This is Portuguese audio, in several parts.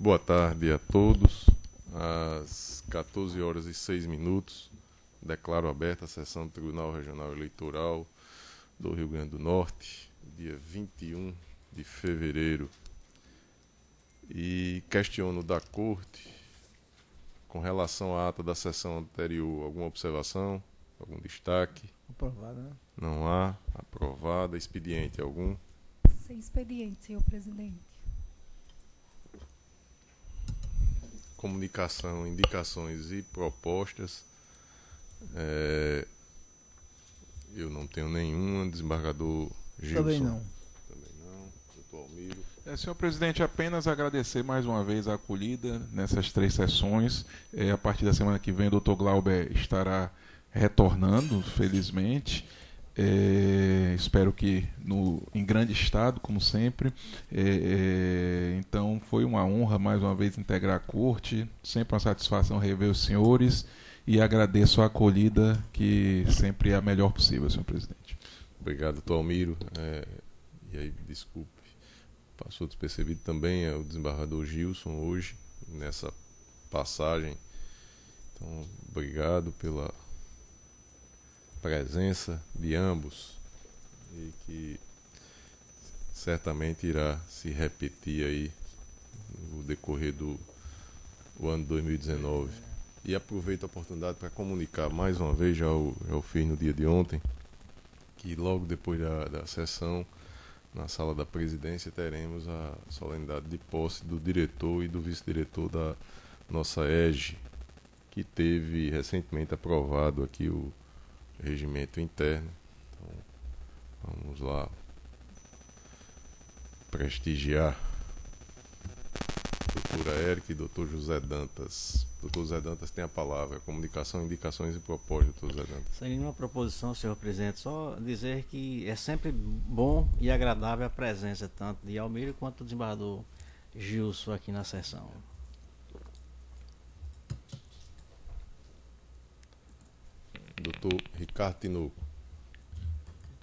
Boa tarde a todos. Às 14h06, declaro aberta a sessão do Tribunal Regional Eleitoral do Rio Grande do Norte, dia 21 de fevereiro. E questiono da Corte, com relação à ata da sessão anterior, alguma observação, algum destaque? Aprovada, né? Não há. Aprovada. Expediente algum? Sem expediente, senhor presidente. Comunicação, indicações e propostas. Eu não tenho nenhuma. Desembargador Gilson? Também não. Também não. Doutor Almiro? Senhor presidente, apenas agradecer mais uma vez a acolhida nessas 3 sessões. A partir da semana que vem, o doutor Glauber estará retornando, felizmente. Espero que em grande estado, como sempre. Então, foi uma honra mais uma vez integrar a corte. Sempre uma satisfação rever os senhores. E agradeço a acolhida, que sempre é a melhor possível, senhor presidente. Obrigado, doutor Almiro. E aí, desculpe, passou despercebido também o desembargador Gilson hoje, nessa passagem. Então, obrigado pela presença de ambos, e que certamente irá se repetir aí no decorrer do ano 2019. E aproveito a oportunidade para comunicar mais uma vez, já o fiz no dia de ontem, que logo depois da sessão, na sala da presidência, teremos a solenidade de posse do diretor e do vice-diretor da nossa EGE, que teve recentemente aprovado aqui o regimento interno. Então, vamos lá prestigiar doutora Érica e doutor José Dantas. Doutor José Dantas tem a palavra. Comunicação, indicações e propostas, doutor José Dantas. Sem nenhuma proposição, senhor presidente, só dizer que é sempre bom e agradável a presença tanto de Almiro quanto do desembargador Gilson aqui na sessão. Doutor Ricardo Tinoco.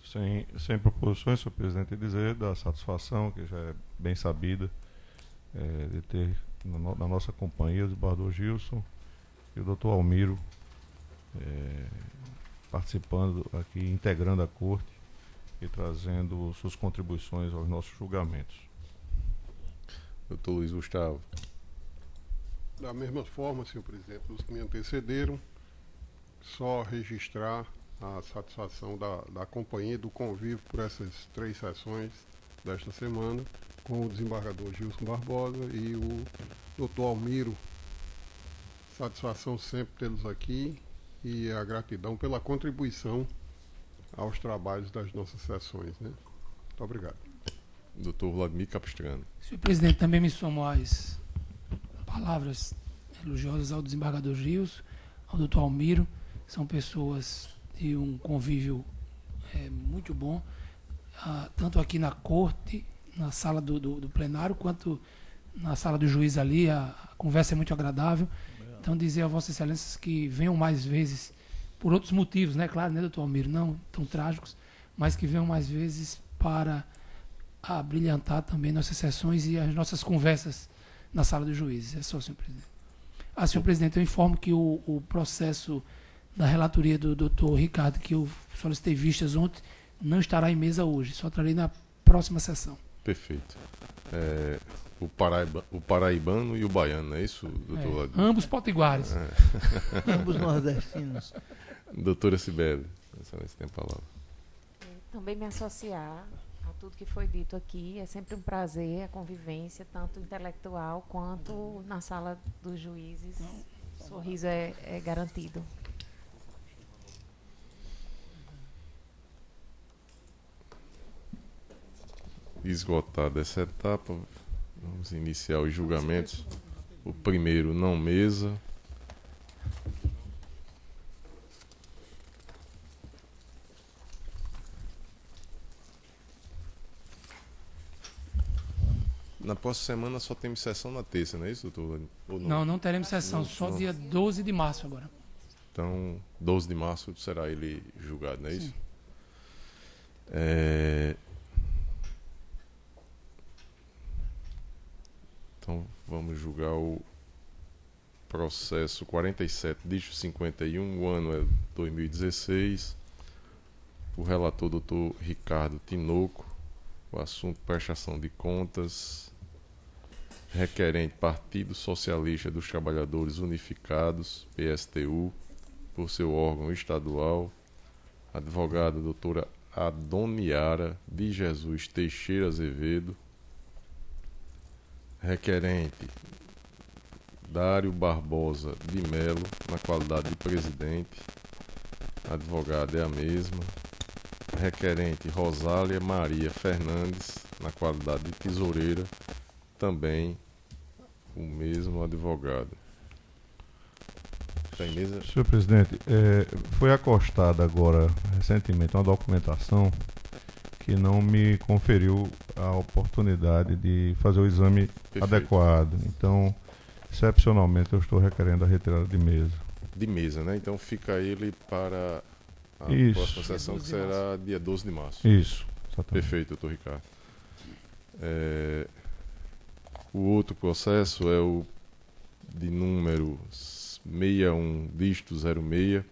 Sem proposições, senhor presidente, dizer da satisfação, que já é bem sabida, de ter na nossa companhia o desembargador Gilson e o doutor Almiro participando aqui, integrando a corte e trazendo suas contribuições aos nossos julgamentos. Doutor Luiz Gustavo. Da mesma forma, senhor presidente, os que me antecederam, só registrar a satisfação da companhia, do convívio por essas 3 sessões desta semana, com o desembargador Gilson Barbosa e o doutor Almiro. Satisfação sempre tê-los aqui e a gratidão pela contribuição aos trabalhos das nossas sessões, né? Muito obrigado. Doutor Vladimir Capistrano. Senhor presidente, também me somo às palavras elogiosas ao desembargador Gilson, ao doutor Almiro. São pessoas de um convívio muito bom, tanto aqui na corte, na sala do plenário, quanto na sala do juiz ali. A conversa é muito agradável. Então, dizer a Vossa Excelência que venham mais vezes, por outros motivos, né? Claro, né, doutor Almiro? Não tão trágicos, mas que venham mais vezes para brilhantar também nossas sessões e as nossas conversas na sala dos juízes. É só, senhor presidente. Senhor presidente, eu informo que o processo da relatoria do doutor Ricardo, que eu solicitei vistas ontem, não estará em mesa hoje, só trarei na próxima sessão. Perfeito. O paraibano e o baiano, não é isso, doutor Vladimir? Ambos potiguares. Ambos nordestinos. Doutora Cibele, você tem a palavra. Também me associar a tudo que foi dito aqui. É sempre um prazer a convivência, tanto intelectual quanto na sala dos juízes. O sorriso é garantido. Esgotada essa etapa, vamos iniciar os julgamentos. O primeiro, não mesa. Na próxima semana só temos sessão na terça, não é isso, doutor? Ou não? Não teremos sessão, só dia 12 de março agora. Então, 12 de março será ele julgado, não é isso? Então vamos julgar o processo 47, dígito 51, o ano é 2016. O relator doutor Ricardo Tinoco, o assunto prestação de contas. Requerente Partido Socialista dos Trabalhadores Unificados, PSTU, por seu órgão estadual. Advogada doutora Adoniara de Jesus Teixeira Azevedo. Requerente Dário Barbosa de Melo, na qualidade de presidente. Advogada é a mesma. Requerente Rosália Maria Fernandes, na qualidade de tesoureira, também o mesmo advogado. Tem mesa? Senhor presidente, foi acostada agora, recentemente, uma documentação que não me conferiu a oportunidade de fazer o exame adequado. Então, excepcionalmente, eu estou requerendo a retirada de mesa. De mesa, né? Então fica ele para a próxima sessão, que será dia 12 de março. Isso, exatamente. Perfeito, doutor Ricardo. O outro processo é o de número 61, dígito 06,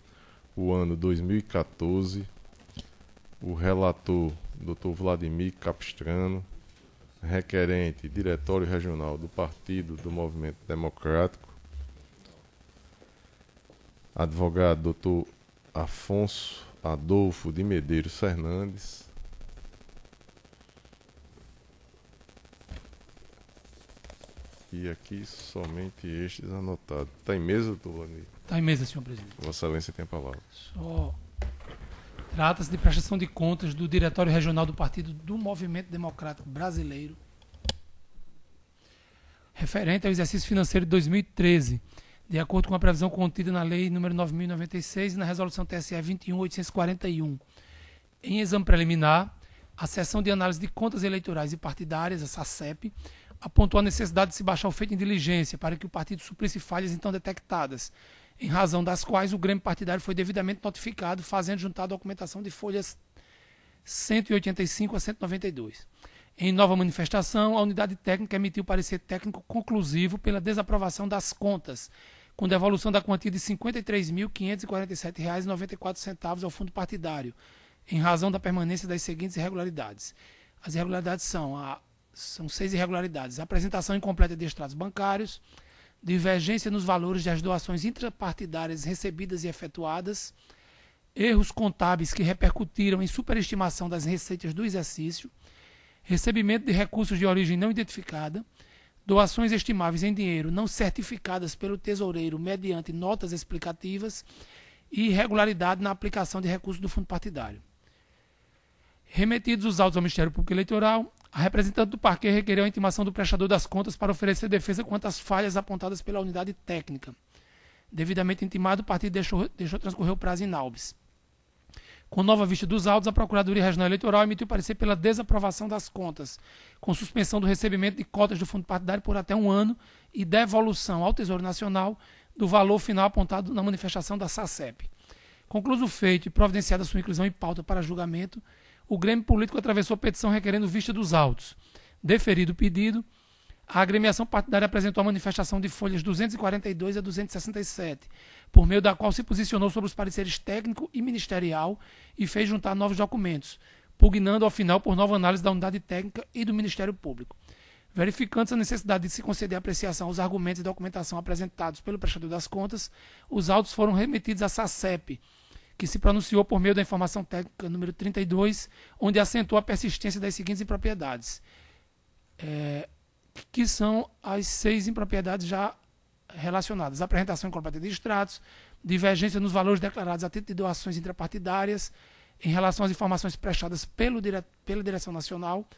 o ano 2014. O relator, Dr. Vladimir Capistrano. Requerente, Diretório Regional do Partido do Movimento Democrático. Advogado, Dr. Afonso Adolfo de Medeiros Fernandes. E aqui somente estes anotados. Está em mesa, doutor Vladimir? Está em mesa, senhor presidente. Vossa Excelência tem a palavra. Trata-se de prestação de contas do Diretório Regional do Partido do Movimento Democrático Brasileiro, referente ao exercício financeiro de 2013, de acordo com a previsão contida na Lei nº 9.096 e na Resolução TSE 21.841. Em exame preliminar, a Seção de Análise de Contas Eleitorais e Partidárias, a SACEP, apontou a necessidade de se baixar o feito em diligência para que o partido suprisse falhas então detectadas, em razão das quais o Grêmio Partidário foi devidamente notificado, fazendo juntar a documentação de folhas 185 a 192. Em nova manifestação, a unidade técnica emitiu parecer técnico conclusivo pela desaprovação das contas, com devolução da quantia de R$ 53.547,94 ao fundo partidário, em razão da permanência das seguintes irregularidades. As irregularidades são 6 irregularidades: apresentação incompleta de extratos bancários, divergência nos valores das doações intrapartidárias recebidas e efetuadas, erros contábeis que repercutiram em superestimação das receitas do exercício, recebimento de recursos de origem não identificada, doações estimáveis em dinheiro não certificadas pelo tesoureiro mediante notas explicativas e irregularidade na aplicação de recursos do fundo partidário. Remetidos os autos ao Ministério Público Eleitoral, a representante do parquet requereu a intimação do prestador das contas para oferecer defesa quanto às falhas apontadas pela unidade técnica. Devidamente intimado, o partido deixou transcorrer o prazo in albis. Com nova vista dos autos, a Procuradoria Regional Eleitoral emitiu parecer pela desaprovação das contas, com suspensão do recebimento de cotas do fundo partidário por até 1 ano e devolução ao Tesouro Nacional do valor final apontado na manifestação da SACEP. Concluído o feito e providenciada sua inclusão em pauta para julgamento, o Grêmio Político atravessou petição requerendo vista dos autos. Deferido o pedido, a agremiação partidária apresentou a manifestação de folhas 242 a 267, por meio da qual se posicionou sobre os pareceres técnico e ministerial e fez juntar novos documentos, pugnando ao final por nova análise da unidade técnica e do Ministério Público. Verificando-se a necessidade de se conceder apreciação aos argumentos e documentação apresentados pelo prestador das contas, os autos foram remetidos à SACEP, que se pronunciou por meio da informação técnica número 32, onde acentuou a persistência das seguintes impropriedades, que são as 6 impropriedades já relacionadas: apresentação incompleta de extratos, divergência nos valores declarados a título de doações intrapartidárias em relação às informações prestadas pela Direção Nacional,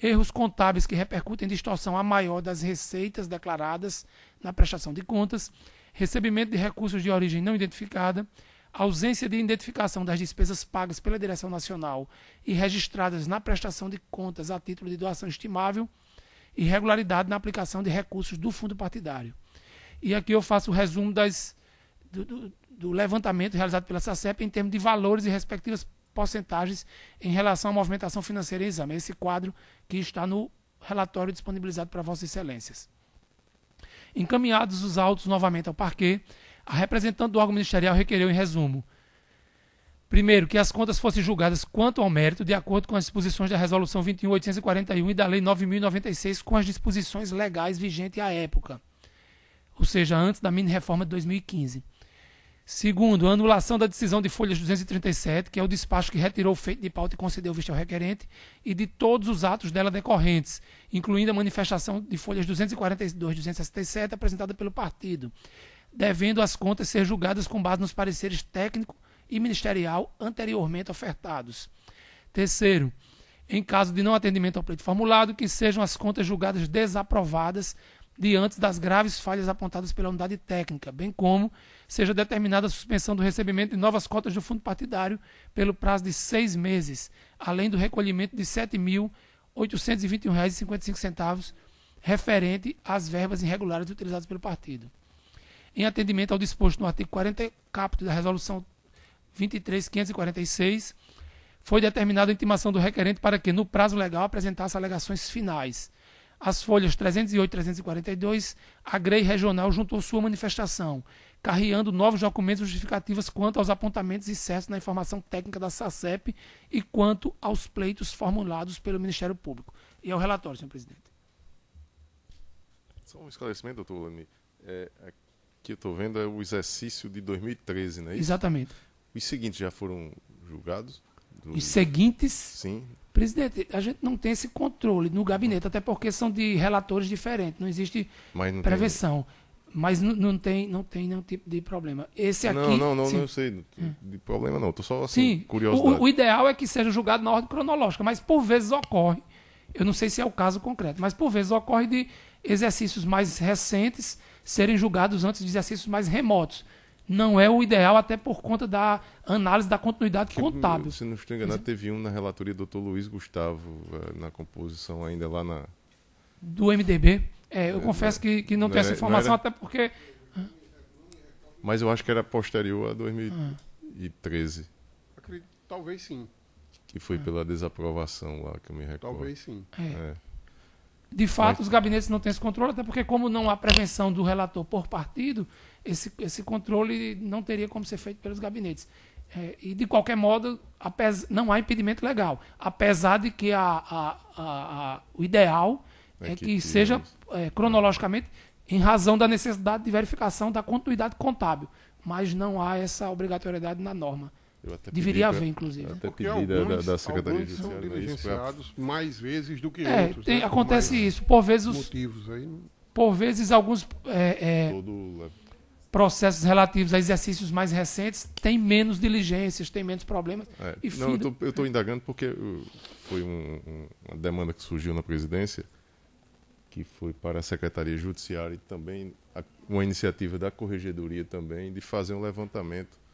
erros contábeis que repercutem em distorção a maior das receitas declaradas na prestação de contas, recebimento de recursos de origem não identificada, ausência de identificação das despesas pagas pela Direção Nacional e registradas na prestação de contas a título de doação estimável, irregularidade na aplicação de recursos do fundo partidário. E aqui eu faço o resumo do levantamento realizado pela SACEP em termos de valores e respectivas porcentagens em relação à movimentação financeira em exame. Esse quadro que está no relatório disponibilizado para Vossas Excelências. Encaminhados os autos novamente ao parquê, a representante do órgão ministerial requereu, em resumo: primeiro, que as contas fossem julgadas quanto ao mérito, de acordo com as disposições da Resolução 21.841 e da Lei 9.096, com as disposições legais vigentes à época, ou seja, antes da mini-reforma de 2015. Segundo, a anulação da decisão de folhas 237, que é o despacho que retirou o feito de pauta e concedeu vista ao requerente, e de todos os atos dela decorrentes, incluindo a manifestação de folhas 242 e 267 apresentada pelo partido, devendo as contas ser julgadas com base nos pareceres técnico e ministerial anteriormente ofertados. Terceiro, em caso de não atendimento ao pleito formulado, que sejam as contas julgadas desaprovadas diante das graves falhas apontadas pela unidade técnica, bem como seja determinada a suspensão do recebimento de novas cotas do fundo partidário pelo prazo de 6 meses, além do recolhimento de R$ 7.821,55 referente às verbas irregulares utilizadas pelo partido. Em atendimento ao disposto no artigo 40 caput da Resolução 23.546, foi determinada a intimação do requerente para que, no prazo legal, apresentasse alegações finais. As folhas 308 e 342, a GREI Regional juntou sua manifestação, carreando novos documentos justificativos quanto aos apontamentos e certos na informação técnica da SACEP e quanto aos pleitos formulados pelo Ministério Público. E é o relatório, senhor presidente. Só um esclarecimento, doutor Lani. Aqui eu estou vendo o exercício de 2013, não é isso? Exatamente. Os seguintes já foram julgados? Os seguintes? Sim. Presidente, a gente não tem esse controle no gabinete, até porque são de relatores diferentes, não existe prevenção. Mas não tem nenhum tipo de problema. Esse aqui... Não sei de problema não, estou só assim, curiosidade. O ideal é que seja julgado na ordem cronológica, mas por vezes ocorre, eu não sei se é o caso concreto, mas por vezes ocorre de exercícios mais recentes serem julgados antes de exercícios mais remotos. Não é o ideal, até por conta da análise da continuidade contábil. Se não estou enganado, teve um na relatoria do Dr. Luiz Gustavo, na composição ainda lá na... Do MDB. Eu confesso que não tenho essa informação, até porque... Mas eu acho que era posterior a 2013. Acredito, talvez sim. Que foi pela desaprovação lá, que eu me recordo. Talvez sim. De fato, os gabinetes não têm esse controle, até porque, como não há prevenção do relator por partido, esse controle não teria como ser feito pelos gabinetes. E, de qualquer modo, não há impedimento legal, apesar de que o ideal é que seja cronologicamente em razão da necessidade de verificação da continuidade contábil, mas não há essa obrigatoriedade na norma. Deveria haver, inclusive. Até pedi da Secretaria de Judiciário são diligenciados mais vezes do que outros. Acontece isso. Por vezes, motivos aí, por vezes alguns processos relativos a exercícios mais recentes têm menos diligências, têm menos problemas. Eu estou indagando porque foi uma demanda que surgiu na presidência, que foi para a Secretaria Judiciária e também uma iniciativa da Corregedoria também de fazer um levantamento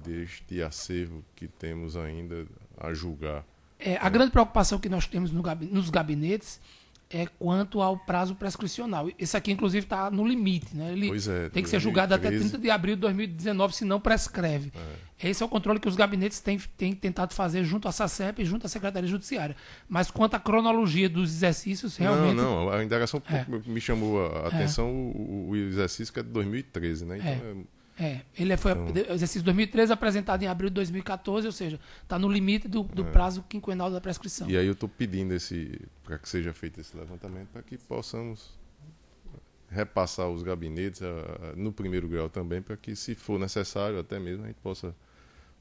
deste acervo que temos ainda a julgar. A grande preocupação que nós temos nos gabinetes é quanto ao prazo prescricional. Esse aqui, inclusive, está no limite. Né? Ele tem que ser julgado até 30 de abril de 2019, se não prescreve. Esse é o controle que os gabinetes têm tentado fazer junto à SACEP e junto à Secretaria Judiciária. Mas quanto à cronologia dos exercícios, realmente... Não, a indagação me chamou a atenção o exercício que é de 2013, né? Então, ele foi o exercício 2013 apresentado em abril de 2014, ou seja, está no limite do prazo quinquenal da prescrição. E aí eu estou pedindo para que seja feito esse levantamento para que possamos repassar os gabinetes no primeiro grau também, para que, se for necessário, até mesmo a gente possa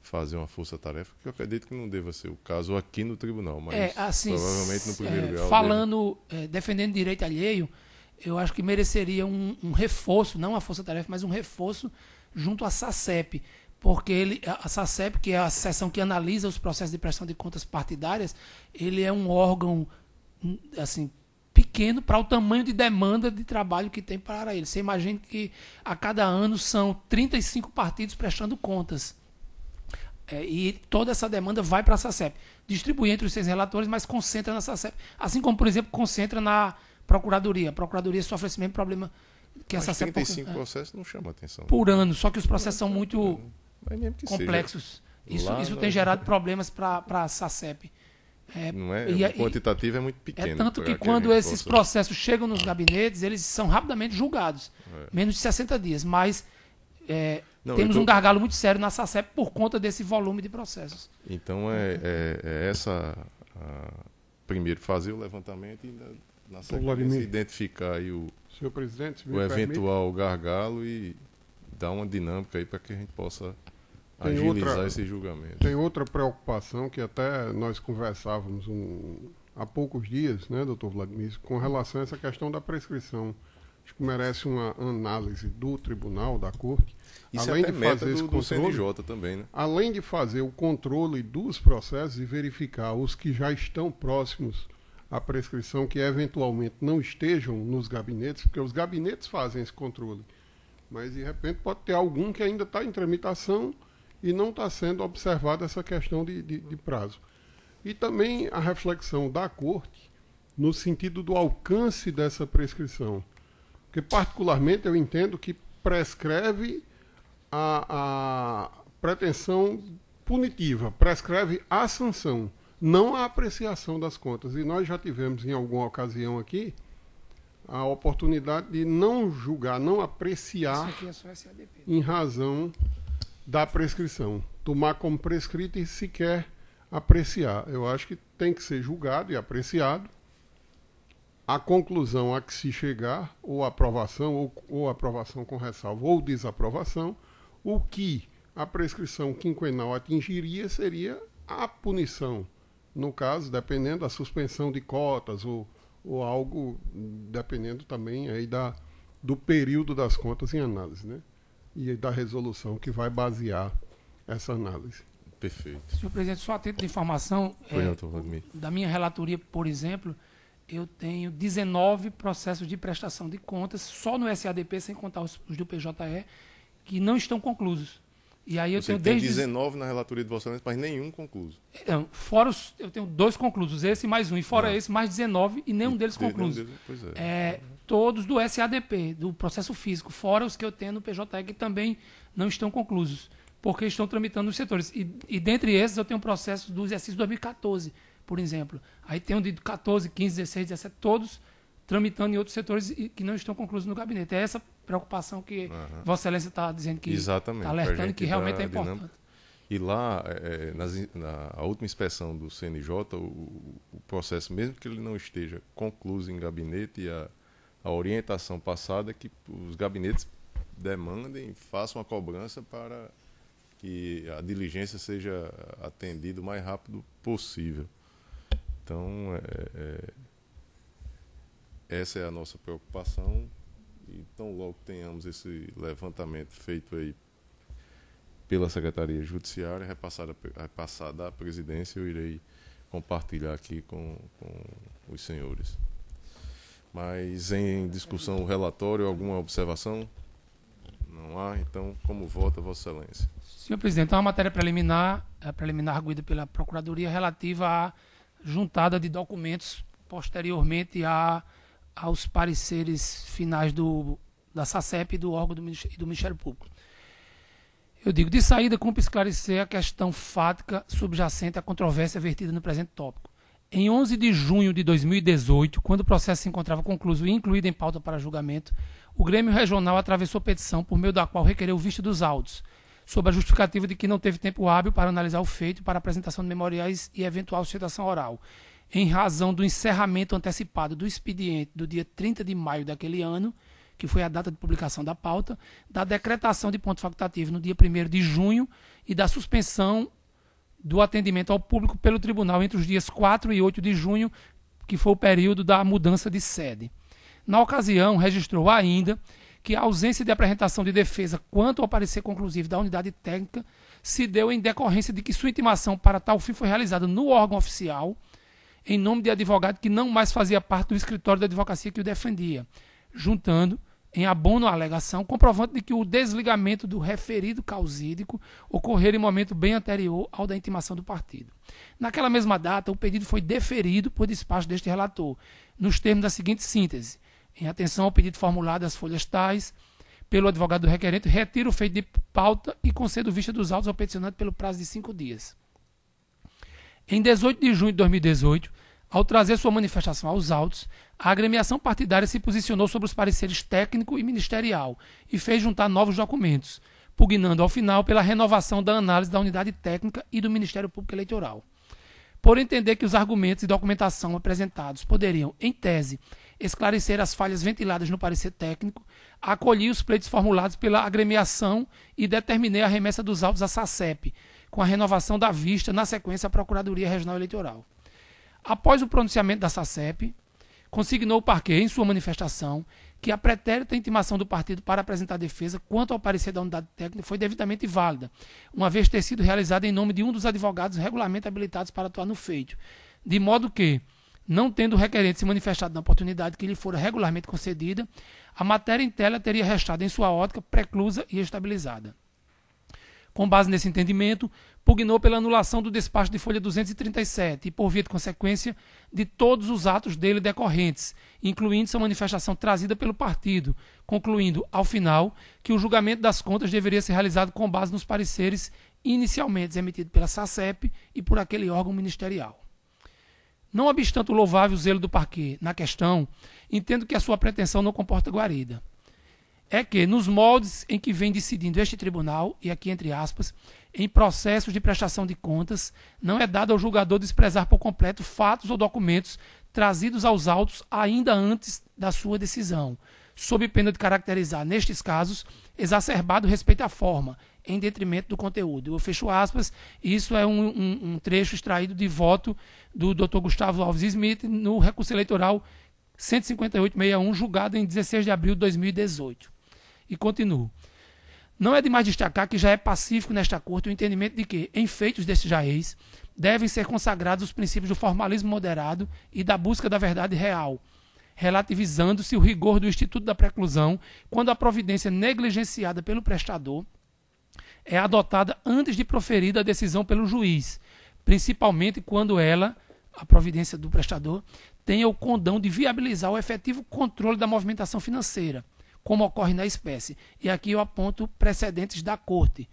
fazer uma força-tarefa, que eu acredito que não deva ser o caso aqui no tribunal, mas provavelmente no primeiro grau. Defendendo direito alheio, eu acho que mereceria um reforço, não uma força-tarefa, mas um reforço junto à SACEP, porque a SACEP, que é a seção que analisa os processos de prestação de contas partidárias, ele é um órgão assim, pequeno para o tamanho de demanda de trabalho que tem para ele. Você imagina que a cada ano são 35 partidos prestando contas. E toda essa demanda vai para a SACEP. Distribui entre os 6 relatores, mas concentra na SACEP. Assim como, por exemplo, concentra na Procuradoria. A Procuradoria sofre esse mesmo problema que a SACEP. 35 processos não chama atenção. Por ano, só que os processos são muito complexos. Isso tem gerado problemas para a SACEP. Não é, e o quantitativo é muito pequeno. É tanto que para quando a gente esses possa- processos chegam nos gabinetes, eles são rapidamente julgados. Menos de 60 dias. Mas Não, temos eu tô- um gargalo muito sério na SACEP por conta desse volume de processos. Então é essa. Primeiro fazer o levantamento e na sequência Vladimir. identificar aí o Senhor presidente, se me o permite, eventual gargalo e dar uma dinâmica aí para que a gente possa Tem agilizar outra- esse julgamento. tem outra preocupação que até nós conversávamos há poucos dias, né, doutor Vladimir, com relação a essa questão da prescrição. Acho que merece uma análise do tribunal, da corte. Isso além é até de meta fazer esse do controle, CNJ também, né? além de fazer o controle dos processos e verificar os que já estão próximos à prescrição, que eventualmente não estejam nos gabinetes, porque os gabinetes fazem esse controle. Mas, de repente, pode ter algum que ainda está em tramitação e não está sendo observada essa questão de prazo. E também a reflexão da Corte no sentido do alcance dessa prescrição. Porque, particularmente, eu entendo que prescreve a pretensão punitiva, prescreve a sanção, não a apreciação das contas. E nós já tivemos, em alguma ocasião aqui, a oportunidade de não julgar, não apreciar Isso aqui é só SADP. em razão da prescrição. Tomar como prescrito e sequer apreciar. Eu acho que tem que ser julgado e apreciado. A conclusão a que se chegar, ou aprovação, ou aprovação com ressalva, ou desaprovação, o que a prescrição quinquenal atingiria seria a punição. No caso, dependendo da suspensão de cotas, ou algo, dependendo também aí do período das contas em análise, né? E da resolução que vai basear essa análise. Perfeito. Senhor presidente, só a título de informação, Pois não, doutor Vladimir. da minha relatoria, por exemplo, eu tenho 19 processos de prestação de contas, só no SADP, sem contar os do PJE, que não estão conclusos. E aí eu Você tenho tem desde... 19 na relatoria de Vossa Excelência, mas nenhum concluso. Fora eu tenho 2 conclusos, esse mais um, e fora esse, mais 19, e nenhum deles concluso. Pois é. Todos do SADP, do processo físico, fora os que eu tenho no PJE, que também não estão conclusos, porque estão tramitando nos setores. E dentre esses, eu tenho processos do exercício 2014, por exemplo. Aí tenho de 14, 15, 16, 17, todos tramitando em outros setores e que não estão conclusos no gabinete. É essa preocupação que Vossa Excelência está dizendo que Exatamente, está alertando, pra gente que realmente dar é importante. dinâmica. E lá, na última inspeção do CNJ, o processo, mesmo que ele não esteja concluído em gabinete, a orientação passada é que os gabinetes demandem, façam a cobrança para que a diligência seja atendida o mais rápido possível. Então, essa é a nossa preocupação. Então, logo tenhamos esse levantamento feito aí pela Secretaria Judiciária, repassada à presidência, eu irei compartilhar aqui com os senhores. Mas em discussão o relatório, alguma observação? Não há, então como vota Vossa Excelência? Senhor presidente, é uma matéria preliminar, arguida pela Procuradoria relativa à juntada de documentos posteriormente aos pareceres finais da SACEP e do órgão do Ministério Público. Eu digo, de saída, cumpre esclarecer a questão fática subjacente à controvérsia vertida no presente tópico. Em 11 de junho de 2018, quando o processo se encontrava concluído e incluído em pauta para julgamento, o Grêmio Regional atravessou petição por meio da qual requereu vista dos autos, sob a justificativa de que não teve tempo hábil para analisar o feito para apresentação de memoriais e eventual sustentação oral, em razão do encerramento antecipado do expediente do dia 30 de maio daquele ano, que foi a data de publicação da pauta, da decretação de ponto facultativo no dia 1º de junho e da suspensão do atendimento ao público pelo tribunal entre os dias 4 e 8 de junho, que foi o período da mudança de sede. Na ocasião, registrou ainda que a ausência de apresentação de defesa quanto ao parecer conclusivo da unidade técnica se deu em decorrência de que sua intimação para tal fim foi realizada no órgão oficial, em nome de advogado que não mais fazia parte do escritório da advocacia que o defendia, juntando em abono à alegação, comprovante de que o desligamento do referido causídico ocorrera em momento bem anterior ao da intimação do partido. Naquela mesma data, o pedido foi deferido por despacho deste relator, nos termos da seguinte síntese: em atenção ao pedido formulado às folhas tais, pelo advogado do requerente, retiro o feito de pauta e concedo vista dos autos ao peticionante pelo prazo de 5 dias. Em 18 de junho de 2018, ao trazer sua manifestação aos autos, a agremiação partidária se posicionou sobre os pareceres técnico e ministerial e fez juntar novos documentos, pugnando ao final pela renovação da análise da unidade técnica e do Ministério Público Eleitoral. Por entender que os argumentos e documentação apresentados poderiam, em tese, esclarecer as falhas ventiladas no parecer técnico, acolhi os pleitos formulados pela agremiação e determinei a remessa dos autos à SACEP, com a renovação da vista, na sequência, à Procuradoria Regional Eleitoral. Após o pronunciamento da SACEP, consignou o parquê, em sua manifestação, que a pretérita intimação do partido para apresentar defesa quanto ao parecer da unidade técnica foi devidamente válida, uma vez ter sido realizada em nome de um dos advogados regularmente habilitados para atuar no feito, de modo que, não tendo o requerente se manifestado na oportunidade que lhe fora regularmente concedida, a matéria em tela teria restado em sua ótica preclusa e estabilizada. Com base nesse entendimento, pugnou pela anulação do despacho de folha 237 e, por via de consequência, de todos os atos dele decorrentes, incluindo sua manifestação trazida pelo partido, concluindo, ao final, que o julgamento das contas deveria ser realizado com base nos pareceres inicialmente emitidos pela SACEP e por aquele órgão ministerial. Não obstante o louvável zelo do parquê na questão, entendo que a sua pretensão não comporta guarida. É que, nos moldes em que vem decidindo este tribunal, e aqui entre aspas, em processos de prestação de contas, não é dado ao julgador desprezar por completo fatos ou documentos trazidos aos autos ainda antes da sua decisão, sob pena de caracterizar, nestes casos, exacerbado respeito à forma, em detrimento do conteúdo. Eu fecho aspas, isso é um trecho extraído de voto do Dr. Gustavo Alves Smith no recurso eleitoral 15861, julgado em 16 de abril de 2018. E continuo. Não é demais destacar que já é pacífico nesta corte o entendimento de que, em feitos deste jaez, devem ser consagrados os princípios do formalismo moderado e da busca da verdade real, relativizando-se o rigor do Instituto da Preclusão quando a providência negligenciada pelo prestador é adotada antes de proferida a decisão pelo juiz, principalmente quando ela, a providência do prestador, tenha o condão de viabilizar o efetivo controle da movimentação financeira, como ocorre na espécie. E aqui eu aponto precedentes da Corte,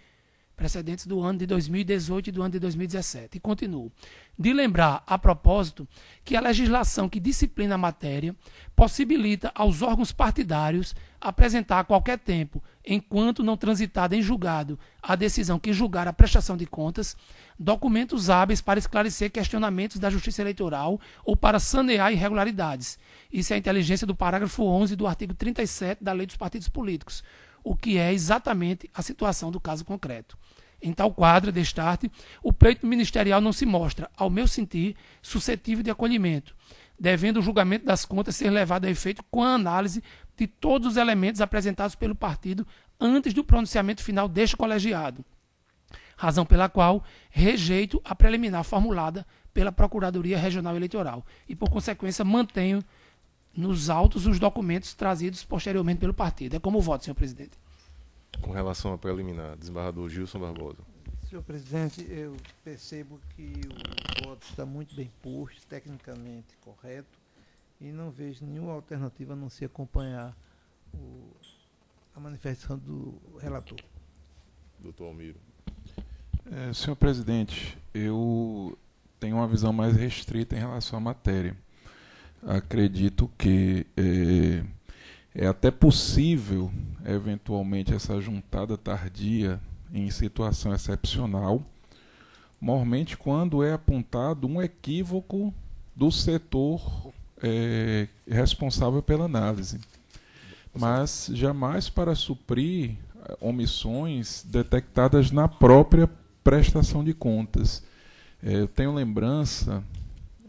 precedentes do ano de 2018 e do ano de 2017. E continuo. De lembrar, a propósito, que a legislação que disciplina a matéria possibilita aos órgãos partidários apresentar a qualquer tempo, enquanto não transitada em julgado a decisão que julgar a prestação de contas, documentos hábeis para esclarecer questionamentos da Justiça Eleitoral ou para sanear irregularidades. Isso é a inteligência do parágrafo 11 do artigo 37 da Lei dos Partidos Políticos, o que é exatamente a situação do caso concreto. Em tal quadro, destarte, o pleito ministerial não se mostra, ao meu sentir, suscetível de acolhimento, devendo o julgamento das contas ser levado a efeito com a análise de todos os elementos apresentados pelo partido antes do pronunciamento final deste colegiado, razão pela qual rejeito a preliminar formulada pela Procuradoria Regional Eleitoral e, por consequência, mantenho nos autos os documentos trazidos posteriormente pelo partido. É como voto, senhor presidente. Com relação à preliminar, desembargador Gilson Barbosa. Senhor presidente, eu percebo que o voto está muito bem posto, tecnicamente correto, e não vejo nenhuma alternativa a não se acompanhar a manifestação do relator. Doutor Almiro. Senhor presidente, eu tenho uma visão mais restrita em relação à matéria. Acredito que é até possível, eventualmente, essa juntada tardia em situação excepcional, mormente quando é apontado um equívoco do setor responsável pela análise, mas jamais para suprir omissões detectadas na própria prestação de contas. Eu tenho lembrança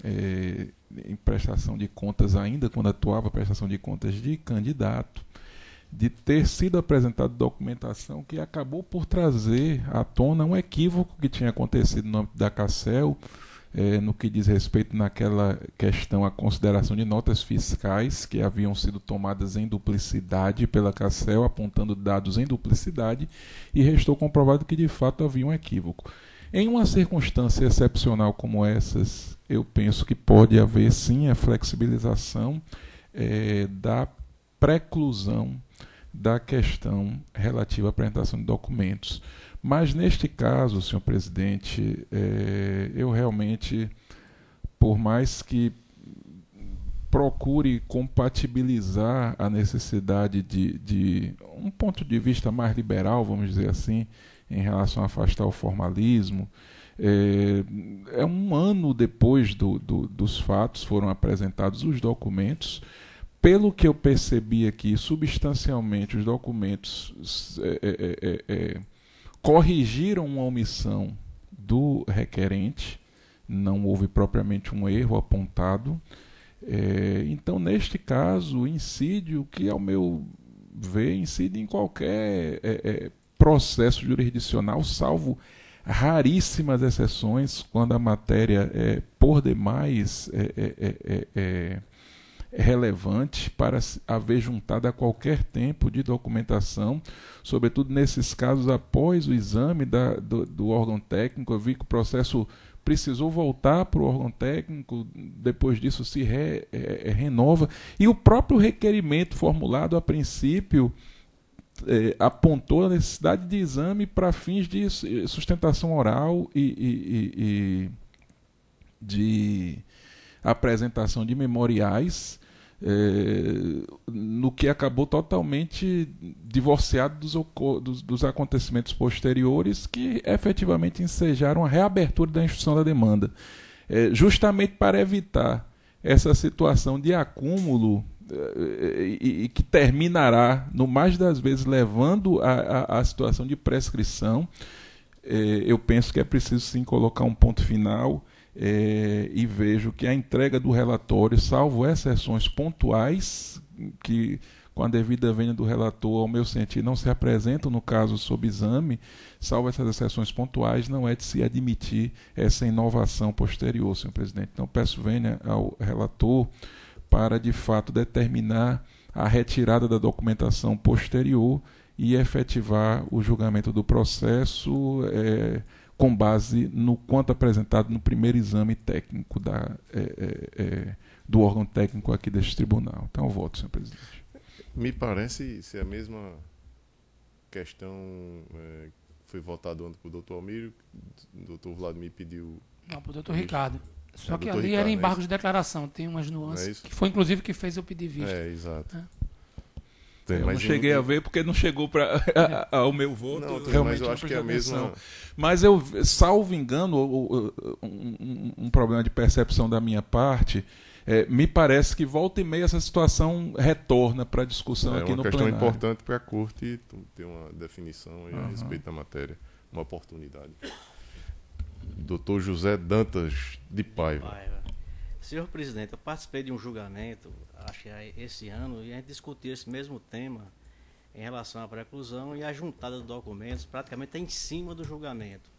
em prestação de contas, ainda quando atuava prestação de contas de candidato, de ter sido apresentada documentação que acabou por trazer à tona um equívoco que tinha acontecido no âmbito da CACEL, no que diz respeito naquela questão à consideração de notas fiscais que haviam sido tomadas em duplicidade pela CACEL, apontando dados em duplicidade, e restou comprovado que de fato havia um equívoco. Em uma circunstância excepcional como essas, eu penso que pode haver sim a flexibilização da preclusão da questão relativa à apresentação de documentos, Mas neste caso, senhor presidente, eu realmente, por mais que procure compatibilizar a necessidade de um ponto de vista mais liberal, vamos dizer assim, em relação a afastar o formalismo, um ano depois dos fatos foram apresentados os documentos. Pelo que eu percebi aqui, substancialmente, os documentos corrigiram uma omissão do requerente, não houve propriamente um erro apontado. Então, neste caso, incide o que, ao meu ver, incide em qualquer processo jurisdicional, salvo raríssimas exceções, quando a matéria é, por demais, relevante para haver juntada a qualquer tempo de documentação, sobretudo nesses casos após o exame do órgão técnico. Eu vi que o processo precisou voltar para o órgão técnico, depois disso se renova, e o próprio requerimento formulado a princípio apontou a necessidade de exame para fins de sustentação oral e de apresentação de memoriais, no que acabou totalmente divorciado dos acontecimentos posteriores que efetivamente ensejaram a reabertura da instrução da demanda, justamente para evitar essa situação de acúmulo e que terminará, no mais das vezes, levando a situação de prescrição. Eu penso que é preciso sim colocar um ponto final. E vejo que a entrega do relatório, salvo exceções pontuais, que com a devida vênia do relator, ao meu sentir, não se apresentam no caso sob exame, salvo essas exceções pontuais, não é de se admitir essa inovação posterior, senhor presidente. Então, peço vênia ao relator para, de fato, determinar a retirada da documentação posterior e efetivar o julgamento do processo com base no quanto apresentado no primeiro exame técnico do órgão técnico aqui deste tribunal. Então, eu voto, senhor presidente. Me parece ser a mesma questão que foi votada ontem para o doutor Almírio. O doutor Vladimir pediu... Não, para o doutor Ricardo. Só que ali Ricardo, era embargo de declaração. Tem umas nuances que foi, inclusive, que fez eu pedir vista. Exato. Eu não cheguei a ver porque não chegou ao meu voto. Não, realmente mas eu acho que é a mesma. Mas eu, salvo engano, um problema de percepção da minha parte, me parece que volta e meia essa situação retorna para a discussão aqui no plenário. É uma questão importante para a Corte ter uma definição a respeito da matéria, uma oportunidade. Doutor José Dantas de Paiva. Senhor presidente, eu participei de um julgamento, acho que esse ano, e a gente discutiu esse mesmo tema em relação à preclusão e a juntada de documentos praticamente em cima do julgamento.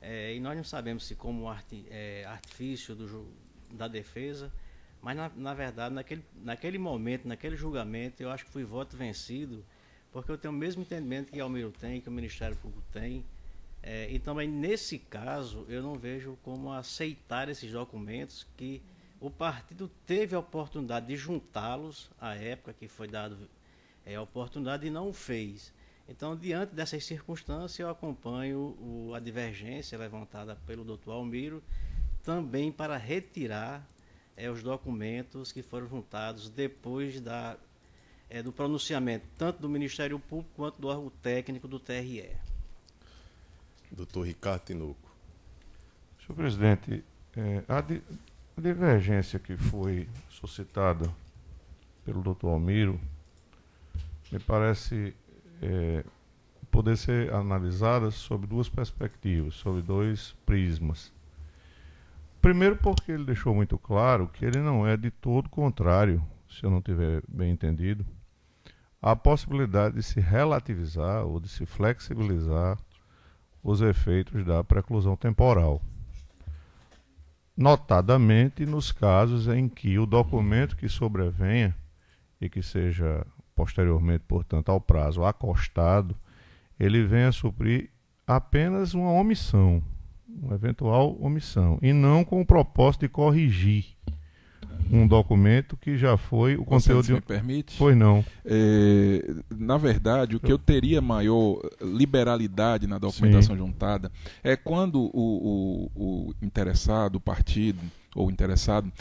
E nós não sabemos se como artifício da defesa, mas na verdade, naquele momento, naquele julgamento, eu acho que fui voto vencido, porque eu tenho o mesmo entendimento que Almírio tem, que o Ministério Público tem. E também, nesse caso, eu não vejo como aceitar esses documentos que o partido teve a oportunidade de juntá-los à época que foi dado a oportunidade e não o fez. Então, diante dessas circunstâncias, eu acompanho a divergência levantada pelo doutor Almírio também para retirar os documentos que foram juntados depois do pronunciamento, tanto do Ministério Público quanto do órgão técnico do TRE. Doutor Ricardo Tinoco. Senhor presidente, a divergência que foi suscitada pelo doutor Almírio me parece poder ser analisada sob duas perspectivas, sob dois prismas. Primeiro, porque ele deixou muito claro que ele não é de todo contrário, se eu não tiver bem entendido, à possibilidade de se relativizar ou de se flexibilizar os efeitos da preclusão temporal. Notadamente nos casos em que o documento que sobrevenha e que seja posteriormente, portanto, ao prazo acostado, ele venha a suprir apenas uma omissão, uma eventual omissão, e não com o propósito de corrigir um documento que já foi o conteúdo Você me permite? Pois não. Na verdade, o que eu teria maior liberalidade na documentação juntada é quando o interessado, o partido ou interessado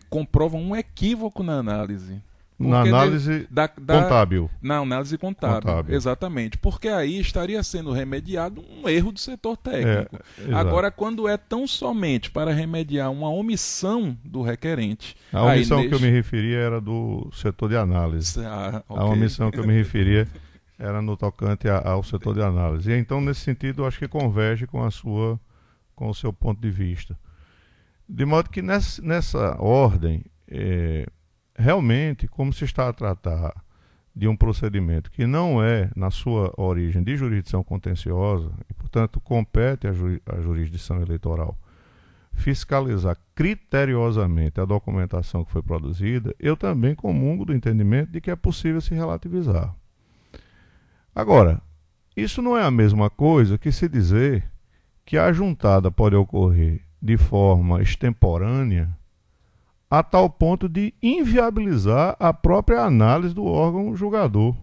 comprova um equívoco na análise. Na análise contábil. Na análise contábil, exatamente. Porque aí estaria sendo remediado um erro do setor técnico. Agora, quando é tão somente para remediar uma omissão do requerente... A omissão que eu me referia era do setor de análise. Okay. A omissão que eu me referia era no tocante ao setor de análise. E então, nesse sentido, eu acho que converge com o seu ponto de vista. De modo que nessa ordem... realmente, como se está a tratar de um procedimento que não é, na sua origem, de jurisdição contenciosa, e, portanto, compete à jurisdição eleitoral fiscalizar criteriosamente a documentação que foi produzida, eu também comungo do entendimento de que é possível se relativizar. Agora, isso não é a mesma coisa que se dizer que a juntada pode ocorrer de forma extemporânea a tal ponto de inviabilizar a própria análise do órgão julgador,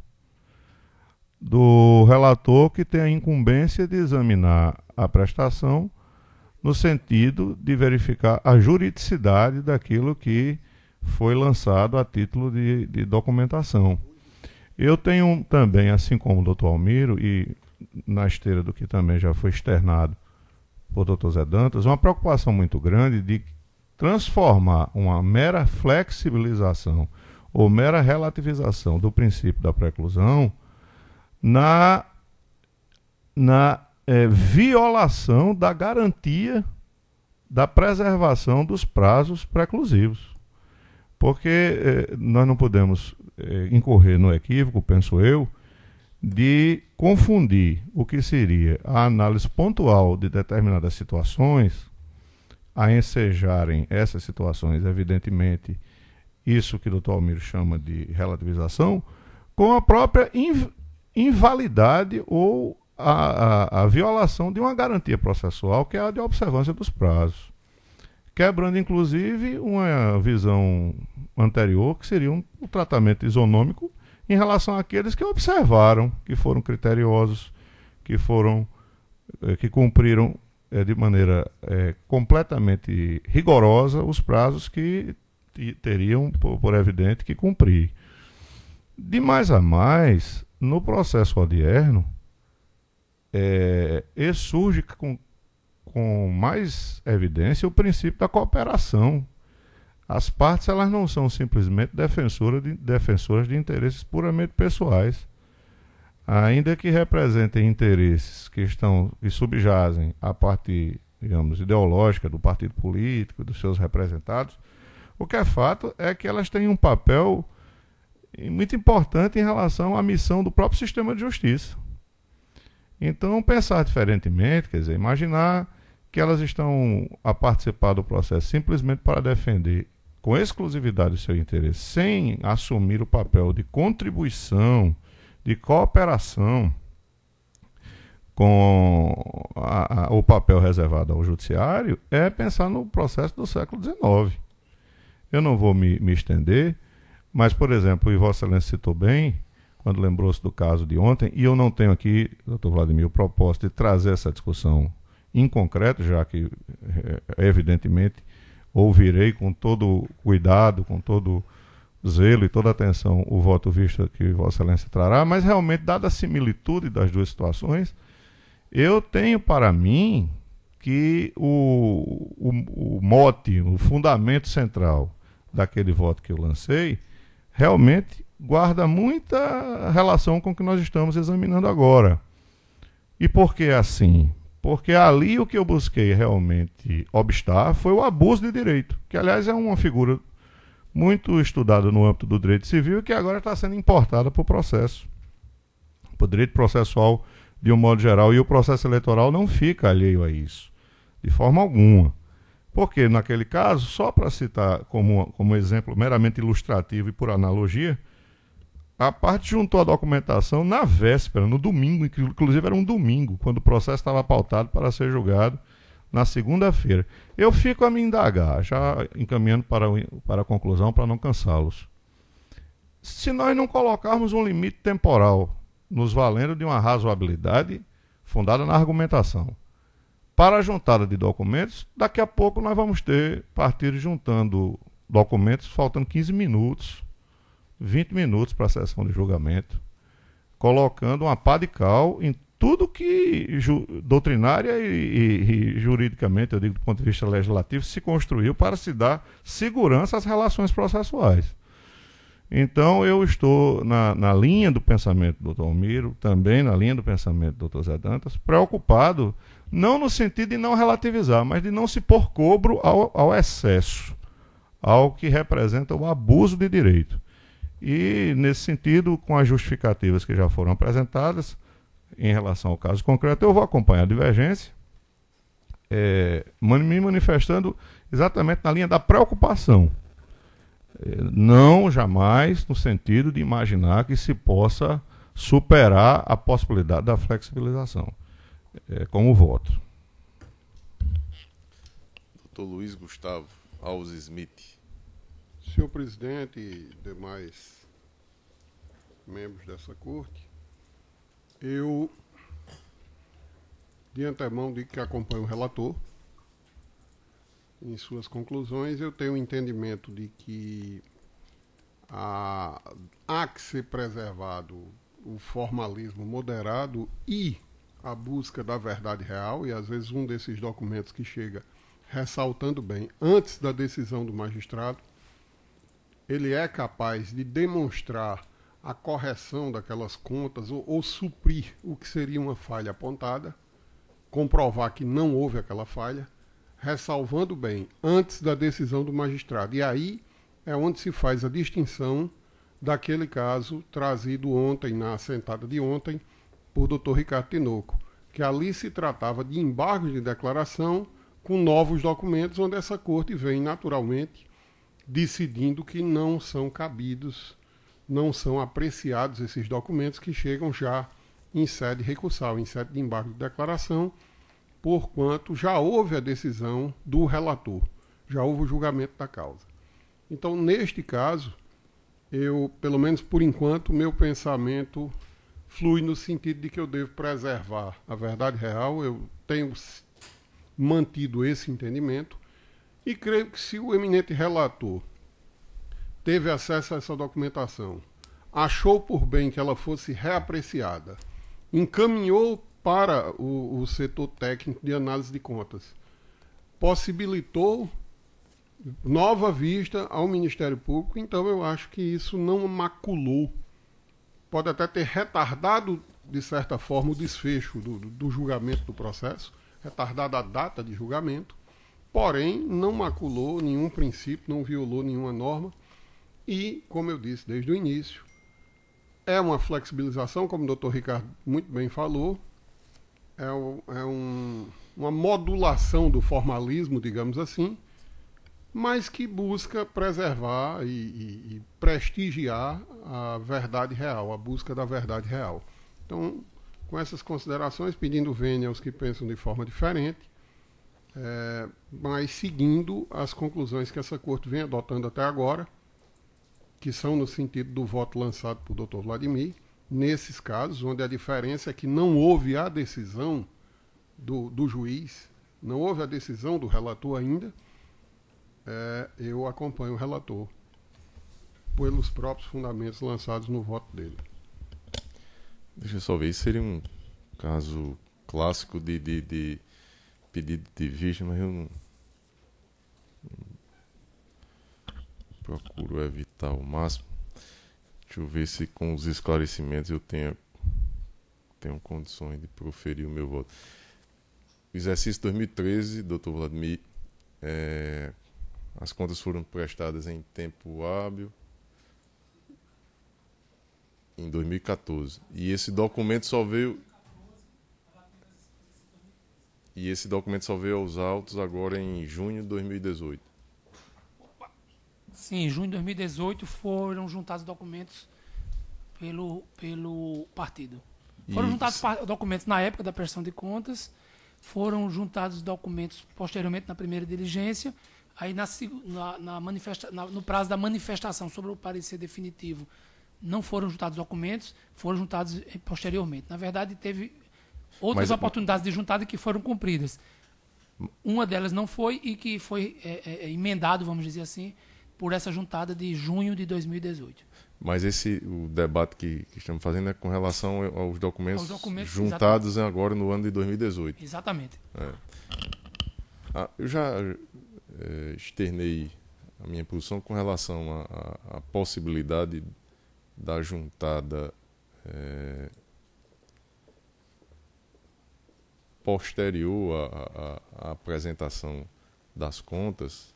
do relator que tem a incumbência de examinar a prestação no sentido de verificar a juridicidade daquilo que foi lançado a título de documentação. Eu tenho também, assim como o doutor Almiro, e na esteira do que também já foi externado por doutor Zé Dantas, uma preocupação muito grande de transformar uma mera flexibilização ou mera relativização do princípio da preclusão na violação da garantia da preservação dos prazos preclusivos. Porque nós não podemos incorrer no equívoco, penso eu, de confundir o que seria a análise pontual de determinadas situações, a ensejarem essas situações, evidentemente, isso que o doutor Almiro chama de relativização, com a própria invalidade ou a violação de uma garantia processual, que é a de observância dos prazos, quebrando, inclusive, uma visão anterior, que seria o tratamento isonômico em relação àqueles que observaram, que foram criteriosos, que cumpriram de maneira completamente rigorosa os prazos que teriam, por evidente, que cumprir. De mais a mais, no processo odierno, surge com mais evidência o princípio da cooperação. As partes elas não são simplesmente defensoras de interesses puramente pessoais. Ainda que representem interesses que subjazem à parte, digamos, ideológica do partido político, dos seus representados, o que é fato é que elas têm um papel muito importante em relação à missão do próprio sistema de justiça. Então, pensar diferentemente, quer dizer, imaginar que elas estão a participar do processo simplesmente para defender com exclusividade o seu interesse, sem assumir o papel de contribuição, de cooperação com o papel reservado ao judiciário, é pensar no processo do século XIX. Eu não vou me estender, mas, por exemplo, e Vossa Excelência citou bem, quando lembrou-se do caso de ontem, e eu não tenho aqui, doutor Vladimir, o propósito de trazer essa discussão em concreto, já que, evidentemente, ouvirei com todo cuidado, com todo zelo e toda atenção o voto vista que Vossa Excelência trará, mas realmente, dada a similitude das duas situações, eu tenho para mim que o mote, o fundamento central daquele voto que eu lancei, realmente guarda muita relação com o que nós estamos examinando agora. E por que assim? Porque ali o que eu busquei realmente obstar foi o abuso de direito, que aliás é uma figura muito estudada no âmbito do direito civil e que agora está sendo importada para o processo, para o direito processual de um modo geral, e o processo eleitoral não fica alheio a isso, de forma alguma. Porque, naquele caso, só para citar como exemplo meramente ilustrativo e por analogia, a parte juntou a documentação na véspera, no domingo, inclusive era um domingo, quando o processo estava pautado para ser julgado na segunda-feira. Eu fico a me indagar, já encaminhando para a conclusão, para não cansá-los. Se nós não colocarmos um limite temporal, nos valendo de uma razoabilidade fundada na argumentação, para a juntada de documentos, daqui a pouco nós vamos ter partidos juntando documentos, faltando 15 minutos, 20 minutos para a sessão de julgamento, colocando uma pá de cal em tudo que doutrinária e juridicamente, eu digo do ponto de vista legislativo, se construiu para se dar segurança às relações processuais. Então, eu estou na linha do pensamento do Dr. Almiro, também na linha do pensamento do Dr. Zé Dantas, preocupado, não no sentido de não relativizar, mas de não se pôr cobro ao excesso, ao que representa o abuso de direito. E, nesse sentido, com as justificativas que já foram apresentadas, em relação ao caso concreto, eu vou acompanhar a divergência, me manifestando exatamente na linha da preocupação. Não jamais no sentido de imaginar que se possa superar a possibilidade da flexibilização, como voto. Dr. Luiz Gustavo Alves Smith. Senhor presidente e demais membros dessa corte, eu de antemão digo que acompanho o relator. Em suas conclusões, eu tenho o entendimento de que há que ser preservado o formalismo moderado e a busca da verdade real, e às vezes um desses documentos que chega ressaltando bem, antes da decisão do magistrado, ele é capaz de demonstrar a correção daquelas contas ou suprir o que seria uma falha apontada, comprovar que não houve aquela falha, ressalvando bem, antes da decisão do magistrado. E aí é onde se faz a distinção daquele caso trazido ontem, na assentada de ontem, por Dr. Ricardo Tinoco, que ali se tratava de embargos de declaração com novos documentos, onde essa corte vem naturalmente decidindo que não são cabidos, não são apreciados esses documentos que chegam já em sede recursal, em sede de embargo de declaração, porquanto já houve a decisão do relator, já houve o julgamento da causa. Então, neste caso, eu, pelo menos por enquanto, meu pensamento flui no sentido de que eu devo preservar a verdade real, eu tenho mantido esse entendimento, e creio que se o eminente relator teve acesso a essa documentação, achou por bem que ela fosse reapreciada, encaminhou para o setor técnico de análise de contas, possibilitou nova vista ao Ministério Público, então eu acho que isso não maculou, pode até ter retardado, de certa forma, o desfecho do julgamento do processo, retardado a data de julgamento, porém não maculou nenhum princípio, não violou nenhuma norma e, como eu disse desde o início, é uma flexibilização, como o Dr. Ricardo muito bem falou, uma modulação do formalismo, digamos assim, mas que busca preservar e prestigiar a verdade real, a busca da verdade real. Então, com essas considerações, pedindo vênia aos que pensam de forma diferente, mas seguindo as conclusões que essa corte vem adotando até agora, que são no sentido do voto lançado por Dr. Vladimir, nesses casos, onde a diferença é que não houve a decisão do juiz, não houve a decisão do relator ainda, eu acompanho o relator pelos próprios fundamentos lançados no voto dele. Deixa eu só ver, isso seria um caso clássico de pedido de vista, mas eu não procuro evitar ao máximo. Deixa eu ver se com os esclarecimentos eu tenho condições de proferir o meu voto. Exercício 2013, Dr. Vladimir, as contas foram prestadas em tempo hábil em 2014. E esse documento só veio aos autos agora em junho de 2018. Sim, em junho de 2018 foram juntados documentos pelo partido. Foram juntados documentos na época da prestação de contas, foram juntados documentos posteriormente na primeira diligência, aí no prazo da manifestação sobre o parecer definitivo não foram juntados documentos, foram juntados posteriormente. Na verdade, teve outras oportunidades de juntada que foram cumpridas. Uma delas não foi e que foi emendado, vamos dizer assim, por essa juntada de junho de 2018. Mas o debate que estamos fazendo é com relação aos documentos juntados exatamente. Agora no ano de 2018. Exatamente. Eu já externei a minha posição com relação à possibilidade da juntada posterior à apresentação das contas,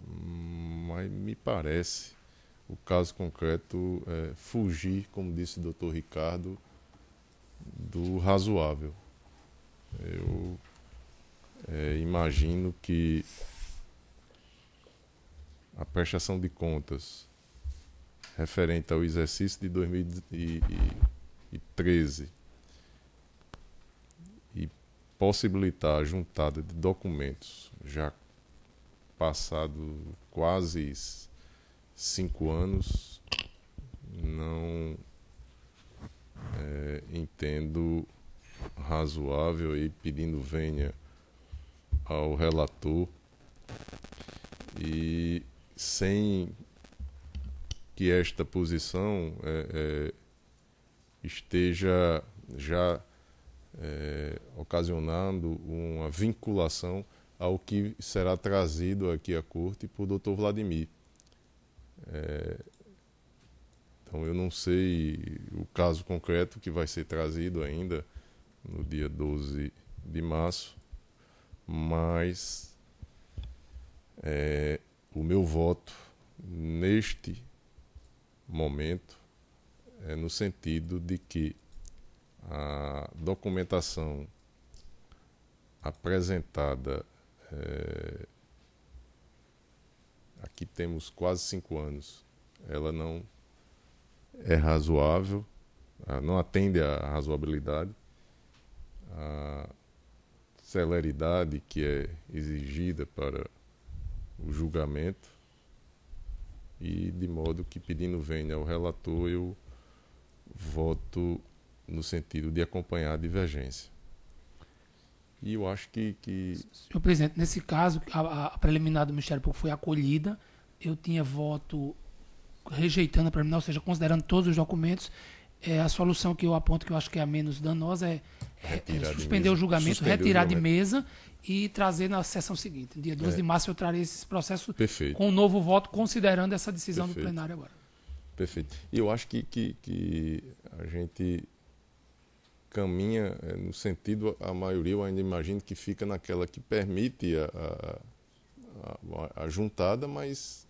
mas me parece o caso concreto fugir, como disse o Dr. Ricardo, do razoável. Eu imagino que a prestação de contas referente ao exercício de 2013 e possibilitar a juntada de documentos já passado quase 5 anos, não entendo razoável, e pedindo venha ao relator e sem que esta posição esteja já ocasionando uma vinculação ao que será trazido aqui à corte por Dr. Vladimir. Então eu não sei o caso concreto que vai ser trazido ainda no dia 12 de março, mas o meu voto neste momento é no sentido de que a documentação apresentada, aqui temos quase 5 anos, ela não é razoável, não atende à razoabilidade, a celeridade que é exigida para o julgamento, e de modo que, pedindo venha ao relator, eu voto no sentido de acompanhar a divergência. E eu acho que... Senhor presidente, nesse caso, a preliminar do Ministério Público foi acolhida, eu tinha voto rejeitando a preliminar, ou seja, considerando todos os documentos. A solução que eu aponto, que eu acho que é a menos danosa, é suspender o julgamento, retirar de mesa e trazer na sessão seguinte. Dia 12 de março eu trarei esse processo Perfeito. Com um novo voto, considerando essa decisão do plenário agora. Perfeito. E eu acho que a gente caminha no sentido, a maioria eu ainda imagino que fica naquela que permite a juntada, mas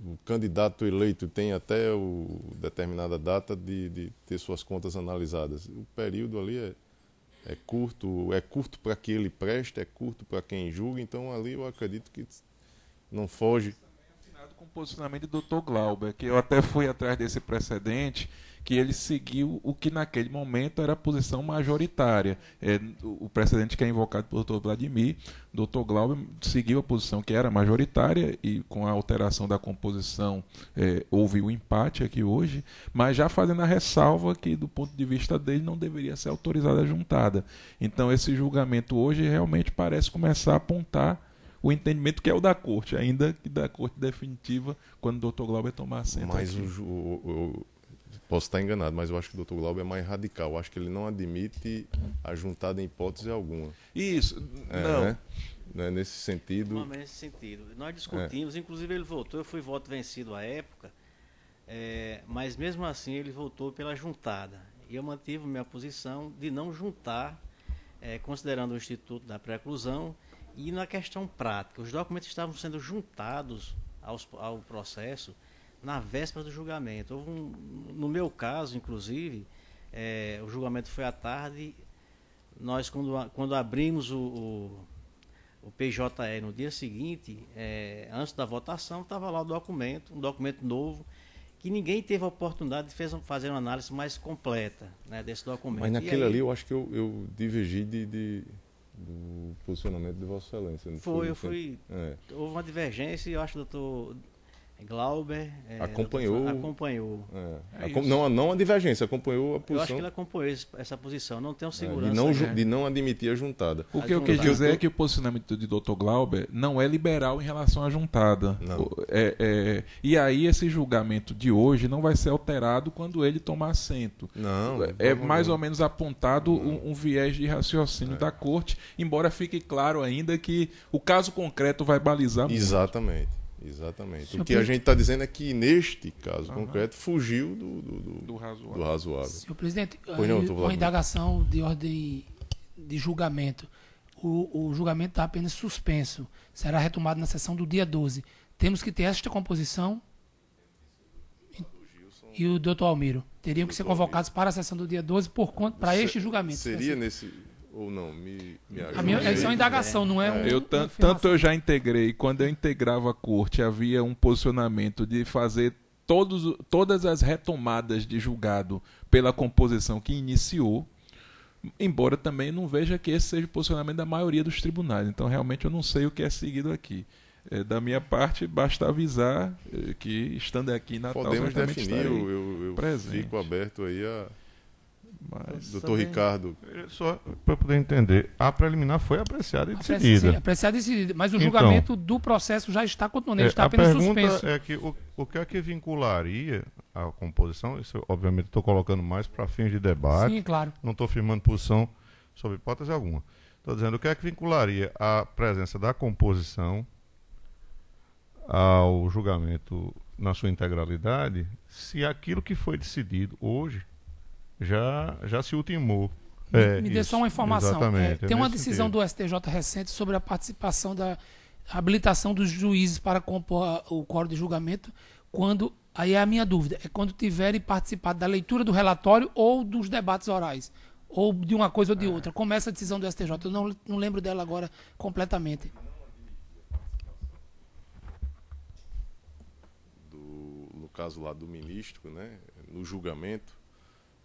o candidato eleito tem até determinada data de ter suas contas analisadas. O período ali é curto para que ele preste, é curto para quem julga, então ali eu acredito que não foge. Com o posicionamento do Dr. Glauber, que eu até fui atrás desse precedente, que ele seguiu o que naquele momento era a posição majoritária. O precedente que é invocado pelo Dr. Vladimir, o Dr. Glauber seguiu a posição que era majoritária, e com a alteração da composição houve o empate aqui hoje, mas já fazendo a ressalva que, do ponto de vista dele, não deveria ser autorizada a juntada. Então esse julgamento hoje realmente parece começar a apontar o entendimento que é o da Corte, ainda que da Corte definitiva, quando o Dr. Glauber tomar assento. Mas eu posso estar enganado, mas eu acho que o Dr. Glauber é mais radical. Eu acho que ele não admite a juntada em hipótese alguma. Isso, não. Né? Nesse sentido. Não, nesse sentido. Nós discutimos, inclusive ele votou, eu fui voto vencido à época, mas mesmo assim ele votou pela juntada. E eu mantive minha posição de não juntar, considerando o Instituto da Preclusão. E na questão prática, os documentos estavam sendo juntados ao processo na véspera do julgamento. No meu caso, inclusive, o julgamento foi à tarde. Nós, quando abrimos o PJE no dia seguinte, antes da votação, estava lá um documento novo, que ninguém teve a oportunidade de fazer uma análise mais completa, né, desse documento. Mas naquele ali eu acho que eu divergi de do posicionamento de Vossa Excelência. Não Foi, eu Vicente? fui. É. Houve uma divergência e eu acho que o doutor Glauber Acompanhou. acompanhou. Não a divergência, acompanhou a Eu acho que posição ele acompanhou essa posição. Não tenho de segurança. de não admitir a juntada. O que eu quis dizer é que o posicionamento de Dr. Glauber não é liberal em relação à juntada. Não. E aí esse julgamento de hoje não vai ser alterado quando ele tomar assento. Não. É mais ou menos apontado um viés de raciocínio da corte, embora fique claro ainda que o caso concreto vai balizar muito. Exatamente. Senhor O que a gente está dizendo é que, neste caso concreto, fugiu do razoável. Senhor presidente, Pois não, doutor uma Vladimir. indagação de ordem de julgamento. O julgamento está apenas suspenso. Será retomado na sessão do dia 12. Temos que ter esta composição e o doutor Almiro. Teriam que ser convocados para a sessão do dia 12 para este julgamento. Seria nesse... Ou não? Me A minha, essa é uma indagação, não é uma Tanto afirmação. eu já integrei, quando eu integrava a corte, havia um posicionamento de fazer todas as retomadas de julgado pela composição que iniciou, embora também não veja que esse seja o posicionamento da maioria dos tribunais. Então, realmente, eu não sei o que é seguido aqui. Da minha parte, basta avisar que, estando aqui na podemos certamente definir, estarei eu presente. fico aberto aí a... Mas, Doutor Ricardo, Só para poder entender, a preliminar foi apreciada e Sim, decidida. apreciado e decidido. Mas o Então, julgamento do processo já está continuando. Ele está a apenas pergunta suspenso. é que o que é que vincularia a composição? Isso, eu, obviamente, estou colocando mais para fins de debate. Sim, claro. Não estou firmando posição sobre hipótese alguma. Estou dizendo o que é que vincularia a presença da composição ao julgamento na sua integralidade, se aquilo que foi decidido hoje já se ultimou. Me dê só uma informação. Exatamente. Tem uma nesse decisão sentido. do STJ recente sobre a participação da habilitação dos juízes para compor o quórum de julgamento, quando, aí é a minha dúvida, é quando tiverem participado da leitura do relatório ou dos debates orais, ou de uma coisa ou de outra. Como essa decisão do STJ, eu não lembro dela agora completamente. no caso lá do ministro, né, no julgamento,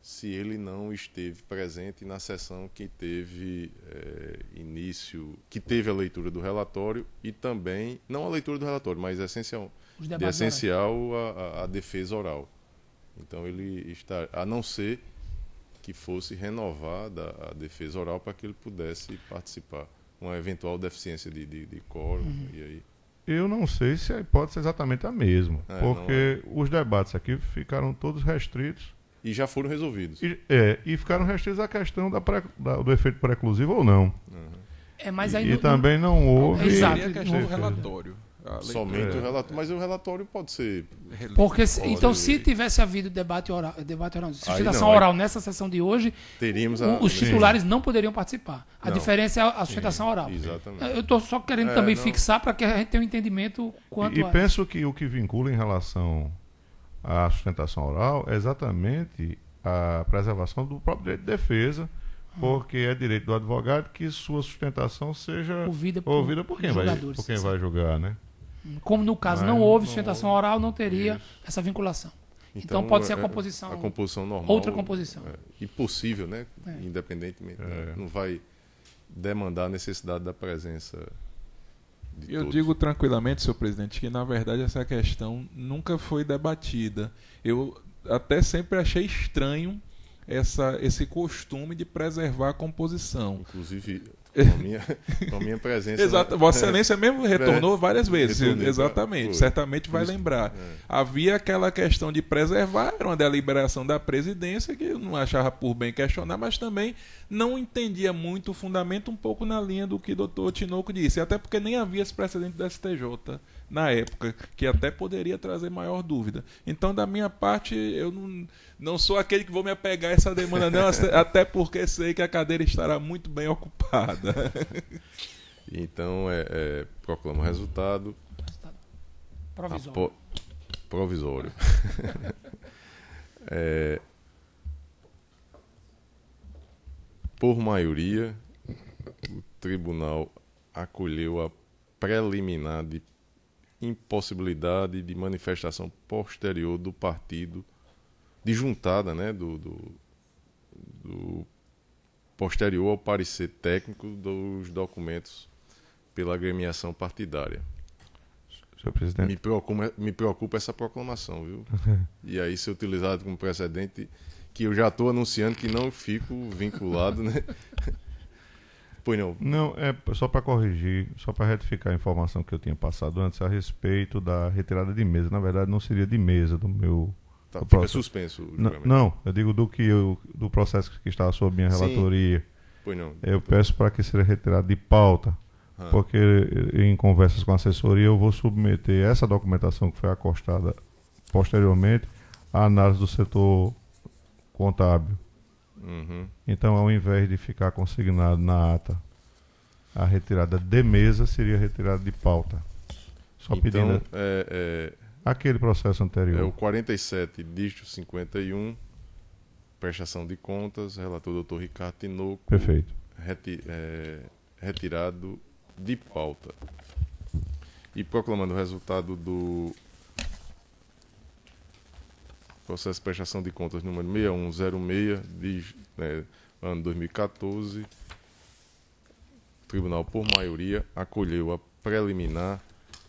se ele não esteve presente na sessão que teve que teve a leitura do relatório e também, não a leitura do relatório, mas essencial a defesa oral. Então ele está, a não ser que fosse renovada a defesa oral para que ele pudesse participar. Uma eventual deficiência de quórum, e aí... Eu não sei se a hipótese é exatamente a mesma, porque os debates aqui ficaram todos restritos. E já foram resolvidos. E ficaram restritos à questão do efeito preclusivo ou não. Mas aí também não houve... Exato. a questão do relatório. Somente o relatório. Mas o relatório pode ser... Porque, então, se tivesse havido debate oral, sustentação oral nessa sessão de hoje, teríamos os titulares não poderiam participar. A diferença é a sustentação oral. Exatamente. Eu estou só querendo também fixar para que a gente tenha um entendimento quanto a... penso que o que vincula em relação à sustentação oral é exatamente a preservação do próprio direito de defesa, porque é direito do advogado que sua sustentação seja ouvida por quem vai julgar, né? Como no caso não houve sustentação oral, não teria essa vinculação. Então pode ser a composição normal. Outra composição. E possível, né? Independentemente. Não vai demandar a necessidade da presença de Eu todos. digo tranquilamente, senhor presidente, que na verdade essa questão nunca foi debatida. Eu até sempre achei estranho esse costume de preservar a composição. Inclusive, com a minha presença... Exato. Vossa Excelência mesmo retornou várias vezes. Retornei, exatamente. Certamente vai lembrar. Havia aquela questão de preservar, era uma deliberação da presidência que eu não achava por bem questionar, mas também não entendia muito o fundamento, um pouco na linha do que o doutor Tinoco disse. Até porque nem havia esse precedente do STJ na época, que até poderia trazer maior dúvida. Então, da minha parte, eu não sou aquele que vou me apegar a essa demanda, não, até porque sei que a cadeira estará muito bem ocupada. Então, proclamo o resultado. Provisório. Por maioria, o tribunal acolheu a preliminar de impossibilidade de manifestação posterior do partido, de juntada, né, do posterior ao parecer técnico dos documentos pela agremiação partidária. Senhor presidente. Me preocupa essa proclamação, viu? E aí ser utilizado como precedente, que eu já estou anunciando que não fico vinculado, né? Pois não. Não, é só para corrigir, só para retificar a informação que eu tinha passado antes a respeito da retirada de mesa. Na verdade, não seria de mesa do meu... Tá, fica suspenso o julgamento. Não, eu digo do processo que está sob minha relatoria. Pois não. Eu peço para que seja retirado de pauta, porque em conversas com a assessoria eu vou submeter essa documentação que foi acostada posteriormente à análise do setor contábil. Então, ao invés de ficar consignado na ata a retirada de mesa, seria retirada de pauta. Só então, pedindo aquele processo anterior. É o 47, dígito 51, prestação de contas, relator Dr. Ricardo Tinoco. Perfeito. Retirado de pauta. E proclamando o resultado do processo de prestação de contas número 6106, ano 2014, o tribunal, por maioria, acolheu a preliminar,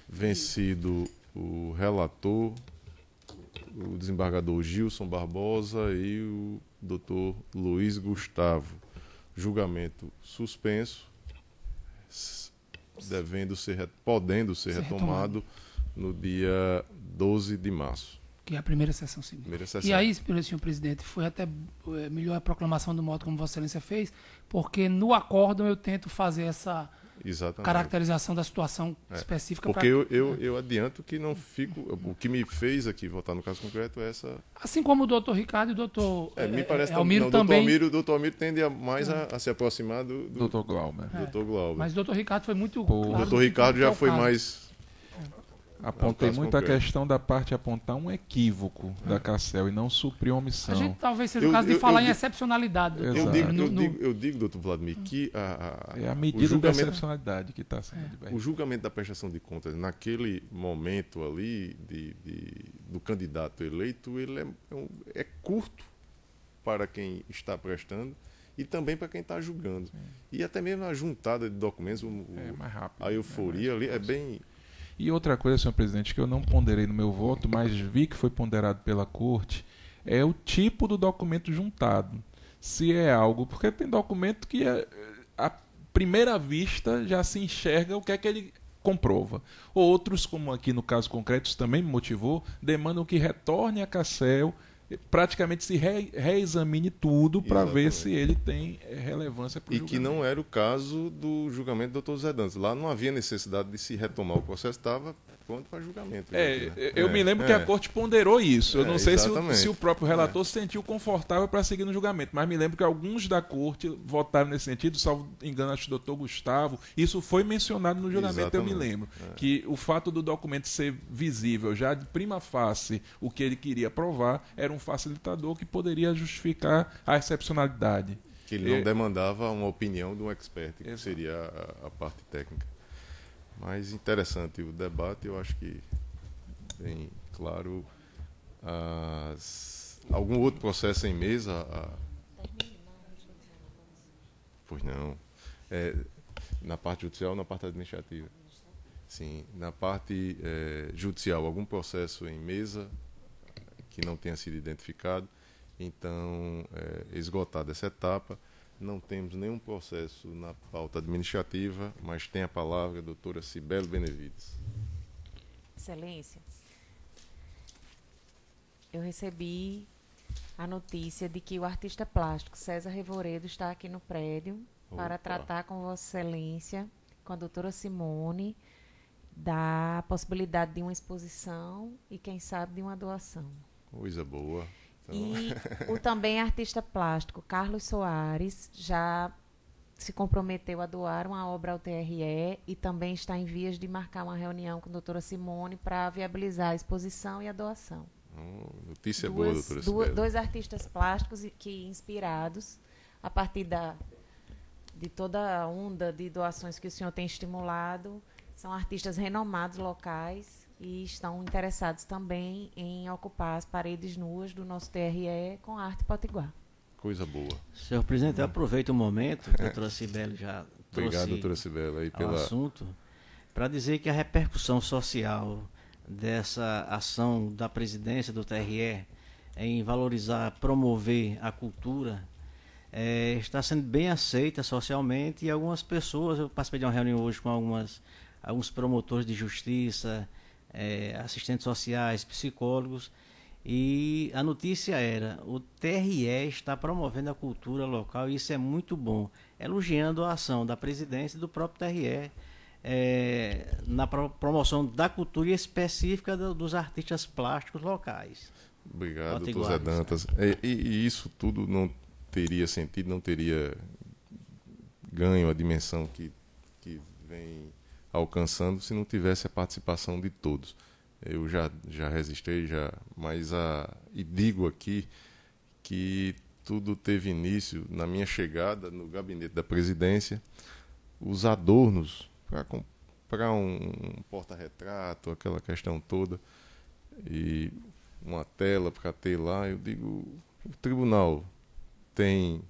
vencido o relator, o desembargador Gilson Barbosa e o doutor Luiz Gustavo. Julgamento suspenso, podendo ser retomado no dia 12 de março. Que é a primeira sessão seguinte. E aí, senhor presidente, foi até melhor a proclamação do modo como Vossa Excelência fez, porque no acórdão eu tento fazer essa caracterização da situação específica. Porque eu adianto que não fico... O que me fez aqui votar no caso concreto é essa... Assim como o doutor Ricardo e o doutor me parece Almiro também... O doutor Almiro tende mais a se aproximar do doutor Glauber. Mas o doutor Ricardo foi muito... O doutor Ricardo já foi mais... Apontei muito a questão da parte apontar um equívoco da Cacel e não suprir uma omissão. A gente talvez seja o caso de falar em excepcionalidade. Eu digo, doutor Vladimir, que é a medida da excepcionalidade que está sendo divertida. O julgamento da prestação de contas, naquele momento ali do candidato eleito, ele é curto para quem está prestando e também para quem está julgando. Sim. E até mesmo a juntada de documentos, mais rápido, a euforia ali é bem... E outra coisa, senhor presidente, que eu não ponderei no meu voto, mas vi que foi ponderado pela Corte, é o tipo do documento juntado. Se é algo... Porque tem documento que, à primeira vista, já se enxerga o que é que ele comprova. Outros, como aqui no caso concreto, isso também me motivou, demandam que retorne a Cacel, praticamente se reexamine tudo para ver se ele tem relevância para o julgamento. E que não era o caso do julgamento do Dr. Zé Dantas. Lá não havia necessidade de se retomar o processo, estava pronto para julgamento. Eu me lembro que a Corte ponderou isso. Eu não sei se o próprio relator se sentiu confortável para seguir no julgamento, mas me lembro que alguns da Corte votaram nesse sentido, salvo engano, acho que o doutor Gustavo. Isso foi mencionado no julgamento, eu me lembro. Que o fato do documento ser visível, já de prima facie, o que ele queria provar, era um facilitador que poderia justificar a excepcionalidade. Que ele não demandava uma opinião de um expert, que seria a parte técnica. Mas interessante o debate, eu acho que bem claro. Algum outro processo em mesa? Pois não. Na parte judicial ou na parte administrativa? Sim. Na parte judicial, algum processo em mesa que não tenha sido identificado. Então, esgotada essa etapa, não temos nenhum processo na pauta administrativa, mas tem a palavra a doutora Cibele Benevides. Excelência, eu recebi a notícia de que o artista plástico César Revoredo está aqui no prédio para tratar com Vossa Excelência, com a doutora Simone, da possibilidade de uma exposição e, quem sabe, de uma doação. Coisa boa. E o também artista plástico Carlos Soares já se comprometeu a doar uma obra ao TRE e também está em vias de marcar uma reunião com a doutora Simone para viabilizar a exposição e a doação. Notícia boa, doutora Simone. Dois artistas plásticos que, inspirados a partir de toda a onda de doações que o senhor tem estimulado, são artistas renomados locais e estão interessados também em ocupar as paredes nuas do nosso TRE com arte potiguar. coisa boa. Senhor presidente, eu aproveito o momento, a doutora Cibele já trouxe Obrigado, doutora Cibele, aí ao assunto, para dizer que a repercussão social dessa ação da presidência do TRE em valorizar, promover a cultura, está sendo bem aceita socialmente, e algumas pessoas, eu participei de uma reunião hoje com alguns promotores de justiça, assistentes sociais, psicólogos, e a notícia era: o TRE está promovendo a cultura local, e isso é muito bom, elogiando a ação da presidência e do próprio TRE na promoção da cultura específica dos artistas plásticos locais. Obrigado, doutor Zé Dantas. E isso tudo não teria sentido, não teria ganho a dimensão que vem alcançando se não tivesse a participação de todos. Eu já registrei, e digo aqui que tudo teve início na minha chegada no gabinete da presidência, os adornos para comprar um porta-retrato, aquela questão toda, e uma tela para ter lá. Eu digo, o tribunal tem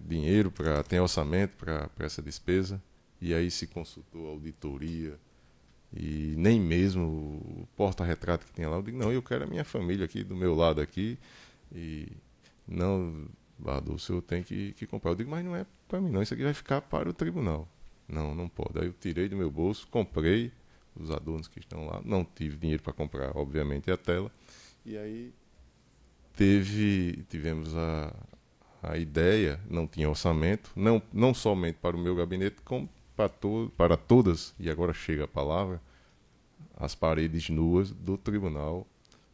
dinheiro, tem orçamento para essa despesa, e aí se consultou a auditoria, e nem mesmo o porta-retrato que tinha lá. Eu digo, não, eu quero a minha família aqui do meu lado aqui, e não, Badu, o senhor tem que comprar. Eu digo, mas não é para mim não, isso aqui vai ficar para o tribunal. Não pode. Aí eu tirei do meu bolso, comprei os adornos que estão lá, não tive dinheiro para comprar, obviamente, a tela, e aí tivemos a ideia, não tinha orçamento, não somente para o meu gabinete, como para todas, e agora chega a palavra, as paredes nuas do tribunal,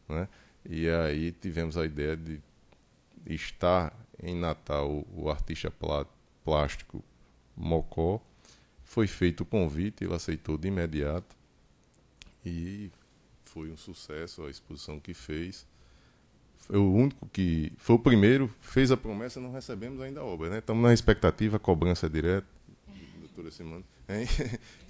né? E aí tivemos a ideia de estar em Natal o artista plástico Mocó. Foi feito o convite, ele aceitou de imediato, e foi um sucesso a exposição que fez. Foi o único que... Foi o primeiro, fez a promessa, não recebemos ainda a obra, né? Estamos na expectativa, cobrança direta, doutora Simone,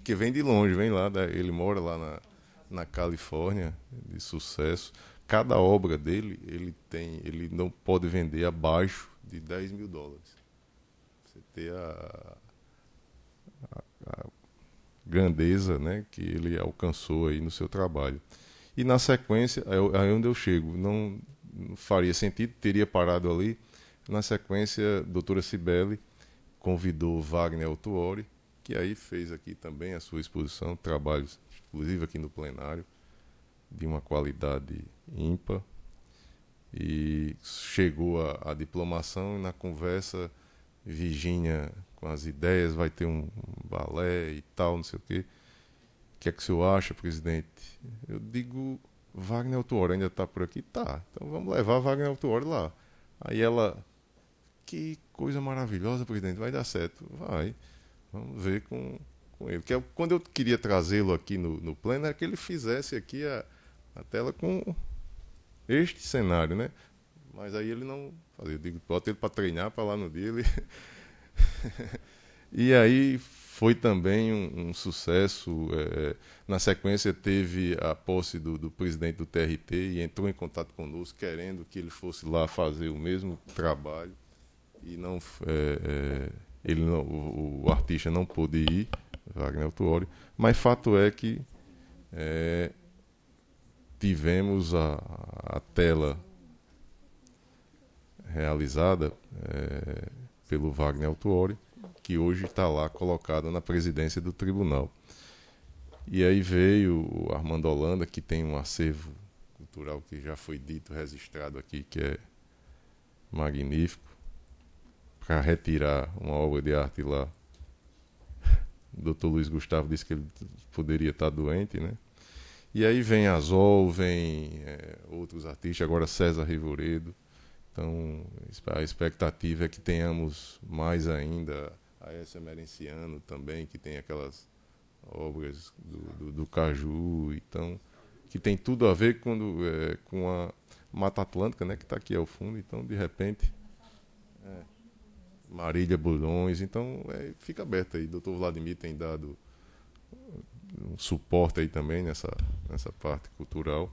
que vem de longe, vem lá, ele mora lá na Califórnia, de sucesso. Cada obra dele, ele não pode vender abaixo de $10 mil. Você ter a grandeza, né, que ele alcançou aí no seu trabalho. E na sequência, aí onde eu chego, não faria sentido, teria parado ali. Na sequência, a doutora Cibele convidou Wagner Altuori, que aí fez aqui também a sua exposição, trabalhos, inclusive aqui no plenário, de uma qualidade ímpar. E chegou a diplomação, e na conversa, Virgínia, com as ideias, vai ter um balé e tal, não sei o quê. O que é que o senhor acha, presidente? Eu digo, Wagner Altuori ainda está por aqui? Tá, então vamos levar Wagner Altuori lá. Aí ela, que coisa maravilhosa, presidente, vai dar certo. Vai, vamos ver com ele. Que quando eu queria trazê-lo aqui no pleno, era que ele fizesse aqui a tela com este cenário, né? Mas aí ele não fazia. Eu digo, bota ele para treinar, para lá no dia ele... E aí foi também um sucesso. Na sequência teve a posse do presidente do TRT, e entrou em contato conosco querendo que ele fosse lá fazer o mesmo trabalho, e não, o artista não pôde ir, Wagner Altuori, mas fato é que tivemos a tela realizada pelo Wagner Altuori, que hoje está lá colocada na presidência do tribunal. E aí veio o Armando Holanda, que tem um acervo cultural que já foi dito, registrado aqui, que é magnífico, para retirar uma obra de arte lá. O Dr. Luiz Gustavo disse que ele poderia estar doente, né? E aí vem Azol, vem outros artistas, agora César Rivoredo. Então, a expectativa é que tenhamos mais ainda a Aécio Emerenciano também, que tem aquelas obras do Caju, então, que tem tudo a ver com a Mata Atlântica, né, que está aqui ao fundo. Então, de repente, Marília Bulhões, então fica aberto aí. O Dr. Vladimir tem dado um suporte aí também nessa parte cultural.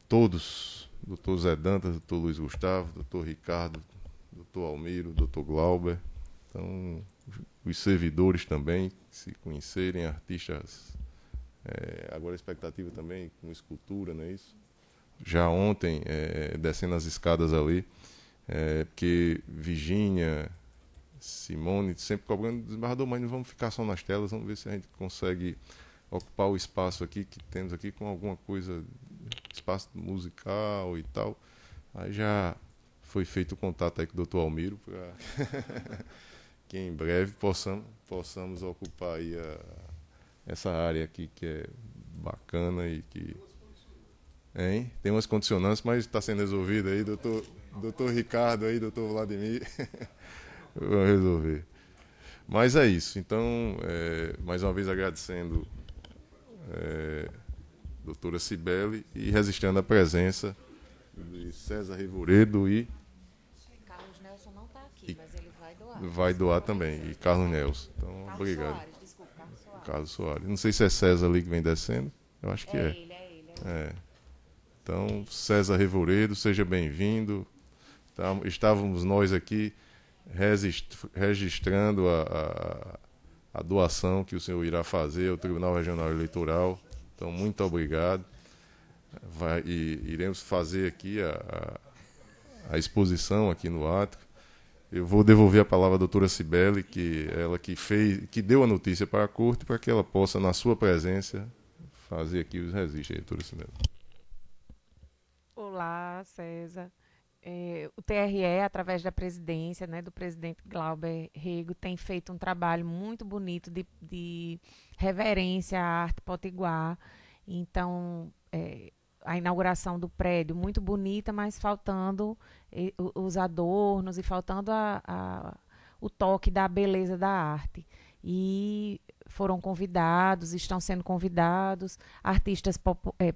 Todos doutor Zé Dantas, doutor Luiz Gustavo, doutor Ricardo, doutor Almiro, doutor Glauber. Então, os servidores também, se conhecerem, artistas. Agora a expectativa também com escultura, não é isso? Já ontem, descendo as escadas ali, porque Virgínia, Simone, sempre cobrando desembargador, mas não vamos ficar só nas telas, vamos ver se a gente consegue ocupar o espaço aqui que temos aqui com alguma coisa, espaço musical e tal. Aí já foi feito o contato aí com o doutor Almiro para que em breve possamos ocupar aí essa área aqui que é bacana e que... Tem umas condicionantes, mas está sendo resolvido aí, doutor Ricardo aí, doutor Vladimir, vão resolver. Mas é isso, então, mais uma vez agradecendo doutora Cibele e registrando a presença de César Revoredo e... Carlos Nelson não está aqui, mas ele vai doar. Vai doar também, e Carlos Nelson. Então, Carlos obrigado. Soares, desculpa, Carlos Soares. Carlos Soares. Não sei se é César ali que vem descendo, eu acho que é. Ele. Então, César Revoredo, seja bem-vindo. Estávamos nós aqui registrando a doação que o senhor irá fazer ao Tribunal Regional Eleitoral. Então, muito obrigado. Iremos fazer aqui a exposição aqui no átrio. Eu vou devolver a palavra à doutora Cibele, que deu a notícia para a corte, para que ela possa, na sua presença, fazer aqui os registros, doutora Cibele. Olá, César. O TRE, através da presidência, né, do presidente Glauber Rego, tem feito um trabalho muito bonito de reverência à arte potiguar. Então, a inauguração do prédio muito bonita, mas faltando os adornos e faltando o toque da beleza da arte. E foram convidados, estão sendo convidados artistas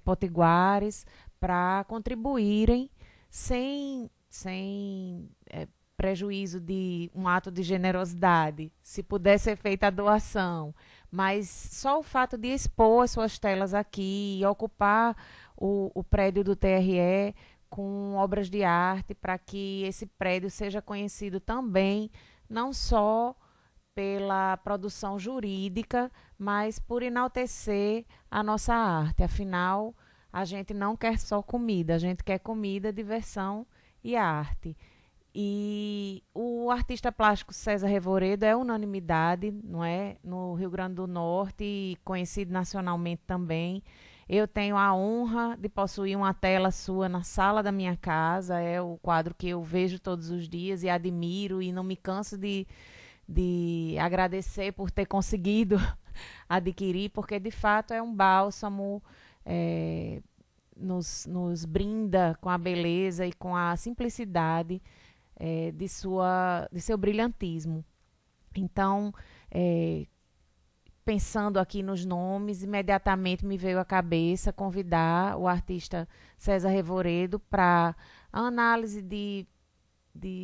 potiguares para contribuírem sem prejuízo de um ato de generosidade, se puder ser feita a doação. Mas só o fato de expor as suas telas aqui e ocupar o prédio do TRE com obras de arte, para que esse prédio seja conhecido também, não só pela produção jurídica, mas por enaltecer a nossa arte. Afinal, a gente não quer só comida, a gente quer comida, diversão e arte. E o artista plástico César Revoredo é unanimidade, não é? No Rio Grande do Norte e conhecido nacionalmente também. Eu tenho a honra de possuir uma tela sua na sala da minha casa, é o quadro que eu vejo todos os dias e admiro e não me canso de agradecer por ter conseguido adquirir, porque de fato é um bálsamo, nos brinda com a beleza e com a simplicidade de seu brilhantismo. Então, pensando aqui nos nomes, imediatamente me veio à cabeça convidar o artista César Revoredo para a análise de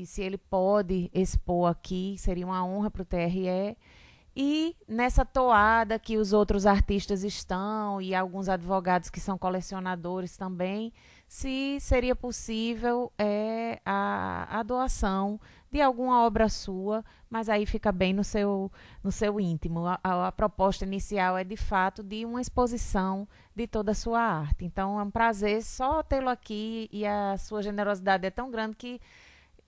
se ele pode expor aqui, seria uma honra para o TRE. E nessa toada que os outros artistas estão e alguns advogados que são colecionadores também, se seria possível a doação de alguma obra sua, mas aí fica bem no seu íntimo. A proposta inicial é, de fato, de uma exposição de toda a sua arte. Então, é um prazer só tê-lo aqui e a sua generosidade é tão grande que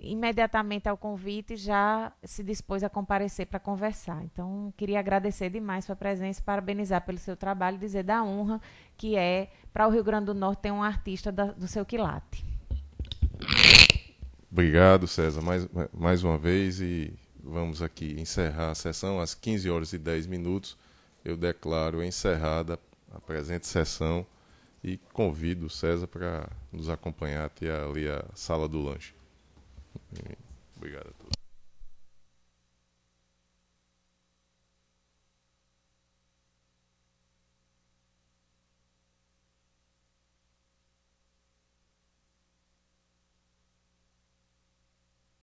imediatamente ao convite já se dispôs a comparecer para conversar. Então, queria agradecer demais sua presença, parabenizar pelo seu trabalho e dizer da honra que é para o Rio Grande do Norte ter um artista do seu quilate. Obrigado, César, mais uma vez, e vamos aqui encerrar a sessão às 15h10. Eu declaro encerrada a presente sessão e convido o César para nos acompanhar até ali a sala do lanche. Obrigado a todos.